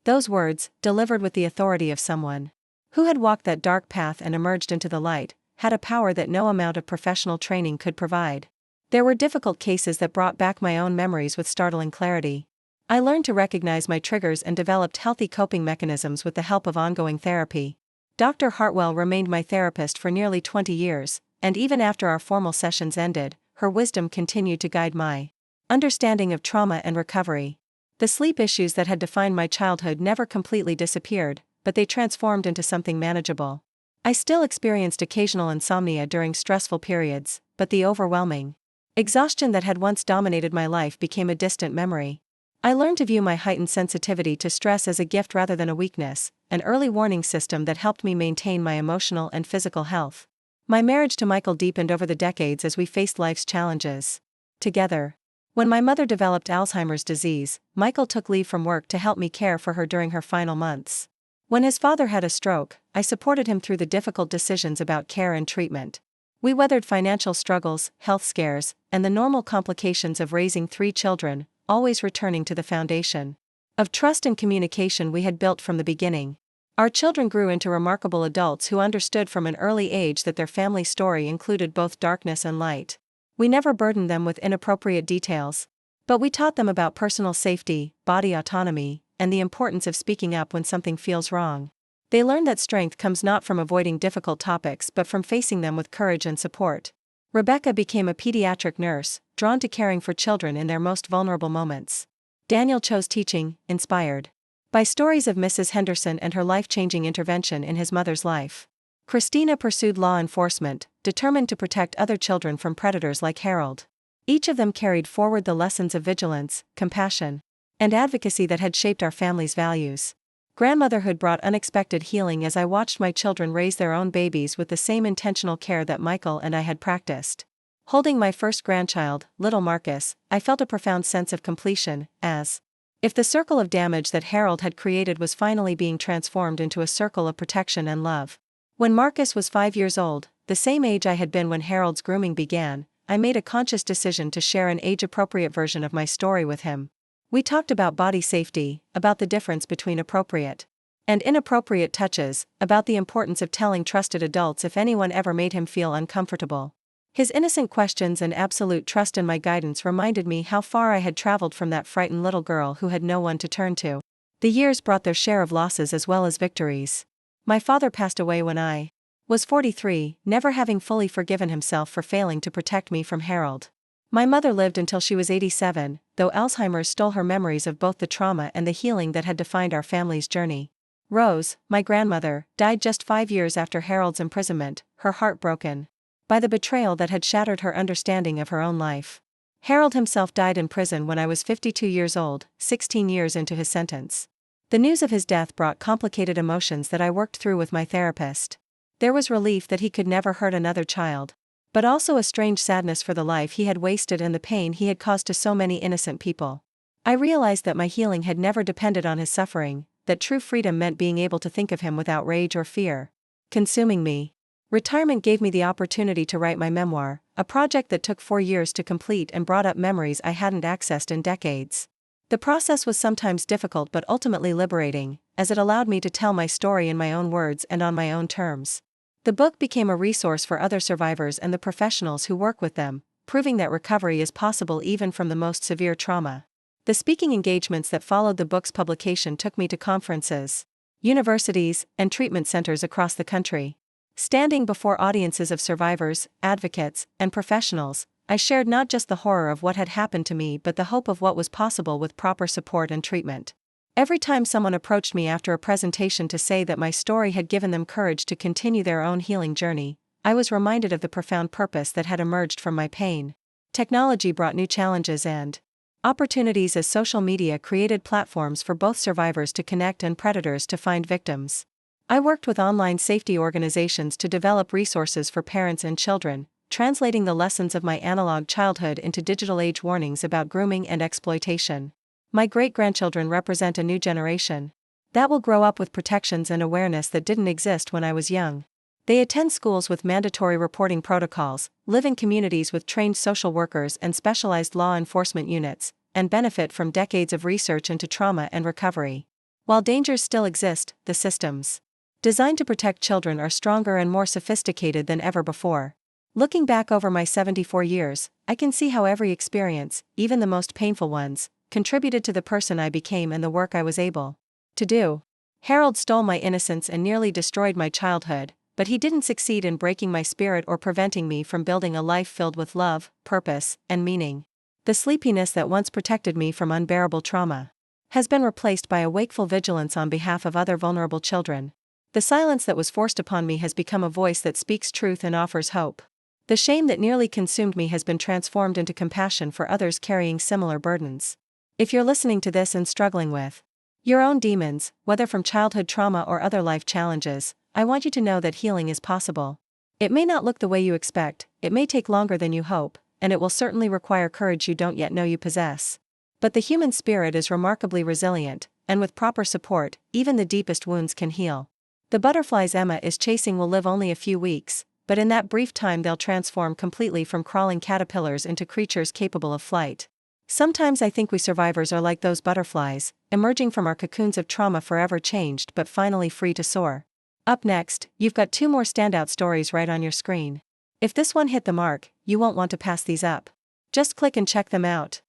Those words, delivered with the authority of someone who had walked that dark path and emerged into the light, had a power that no amount of professional training could provide. There were difficult cases that brought back my own memories with startling clarity. I learned to recognize my triggers and developed healthy coping mechanisms with the help of ongoing therapy. Dr. Hartwell remained my therapist for nearly 20 years, and even after our formal sessions ended, her wisdom continued to guide my understanding of trauma and recovery. The sleep issues that had defined my childhood never completely disappeared, but they transformed into something manageable. I still experienced occasional insomnia during stressful periods, but the overwhelming exhaustion that had once dominated my life became a distant memory. I learned to view my heightened sensitivity to stress as a gift rather than a weakness, an early warning system that helped me maintain my emotional and physical health. My marriage to Michael deepened over the decades as we faced life's challenges together. When my mother developed Alzheimer's disease, Michael took leave from work to help me care for her during her final months. When his father had a stroke, I supported him through the difficult decisions about care and treatment. We weathered financial struggles, health scares, and the normal complications of raising 3 children, always returning to the foundation of trust and communication we had built from the beginning. Our children grew into remarkable adults who understood from an early age that their family story included both darkness and light. We never burdened them with inappropriate details, but we taught them about personal safety, body autonomy, and the importance of speaking up when something feels wrong. They learned that strength comes not from avoiding difficult topics but from facing them with courage and support. Rebecca became a pediatric nurse, drawn to caring for children in their most vulnerable moments. Daniel chose teaching, inspired by stories of Mrs. Henderson and her life-changing intervention in his mother's life. Christina pursued law enforcement, determined to protect other children from predators like Harold. Each of them carried forward the lessons of vigilance, compassion, and advocacy that had shaped our family's values. Grandmotherhood brought unexpected healing as I watched my children raise their own babies with the same intentional care that Michael and I had practiced. Holding my first grandchild, little Marcus, I felt a profound sense of completion, as if the circle of damage that Harold had created was finally being transformed into a circle of protection and love. When Marcus was 5 years old, the same age I had been when Harold's grooming began, I made a conscious decision to share an age-appropriate version of my story with him. We talked about body safety, about the difference between appropriate and inappropriate touches, about the importance of telling trusted adults if anyone ever made him feel uncomfortable. His innocent questions and absolute trust in my guidance reminded me how far I had traveled from that frightened little girl who had no one to turn to. The years brought their share of losses as well as victories. My father passed away when I was 43, never having fully forgiven himself for failing to protect me from Harold. My mother lived until she was 87, though Alzheimer's stole her memories of both the trauma and the healing that had defined our family's journey. Rose, my grandmother, died just 5 years after Harold's imprisonment, her heart broken by the betrayal that had shattered her understanding of her own life. Harold himself died in prison when I was 52 years old, 16 years into his sentence. The news of his death brought complicated emotions that I worked through with my therapist. There was relief that he could never hurt another child, but also a strange sadness for the life he had wasted and the pain he had caused to so many innocent people. I realized that my healing had never depended on his suffering, that true freedom meant being able to think of him without rage or fear consuming me. Retirement gave me the opportunity to write my memoir, a project that took 4 years to complete and brought up memories I hadn't accessed in decades. The process was sometimes difficult but ultimately liberating, as it allowed me to tell my story in my own words and on my own terms. The book became a resource for other survivors and the professionals who work with them, proving that recovery is possible even from the most severe trauma. The speaking engagements that followed the book's publication took me to conferences, universities, and treatment centers across the country. Standing before audiences of survivors, advocates, and professionals, I shared not just the horror of what had happened to me but the hope of what was possible with proper support and treatment. Every time someone approached me after a presentation to say that my story had given them courage to continue their own healing journey, I was reminded of the profound purpose that had emerged from my pain. Technology brought new challenges and opportunities as social media created platforms for both survivors to connect and predators to find victims. I worked with online safety organizations to develop resources for parents and children, translating the lessons of my analog childhood into digital age warnings about grooming and exploitation. My great-grandchildren represent a new generation that will grow up with protections and awareness that didn't exist when I was young. They attend schools with mandatory reporting protocols, live in communities with trained social workers and specialized law enforcement units, and benefit from decades of research into trauma and recovery. While dangers still exist, the systems designed to protect children are stronger and more sophisticated than ever before. Looking back over my 74 years, I can see how every experience, even the most painful ones, contributed to the person I became and the work I was able to do. Harold stole my innocence and nearly destroyed my childhood, but he didn't succeed in breaking my spirit or preventing me from building a life filled with love, purpose, and meaning. The sleepiness that once protected me from unbearable trauma has been replaced by a wakeful vigilance on behalf of other vulnerable children. The silence that was forced upon me has become a voice that speaks truth and offers hope. The shame that nearly consumed me has been transformed into compassion for others carrying similar burdens. If you're listening to this and struggling with your own demons, whether from childhood trauma or other life challenges, I want you to know that healing is possible. It may not look the way you expect, it may take longer than you hope, and it will certainly require courage you don't yet know you possess. But the human spirit is remarkably resilient, and with proper support, even the deepest wounds can heal. The butterflies Emma is chasing will live only a few weeks, but in that brief time they'll transform completely from crawling caterpillars into creatures capable of flight. Sometimes I think we survivors are like those butterflies, emerging from our cocoons of trauma forever changed but finally free to soar. Up next, you've got 2 more standout stories right on your screen. If this one hit the mark, you won't want to pass these up. Just click and check them out.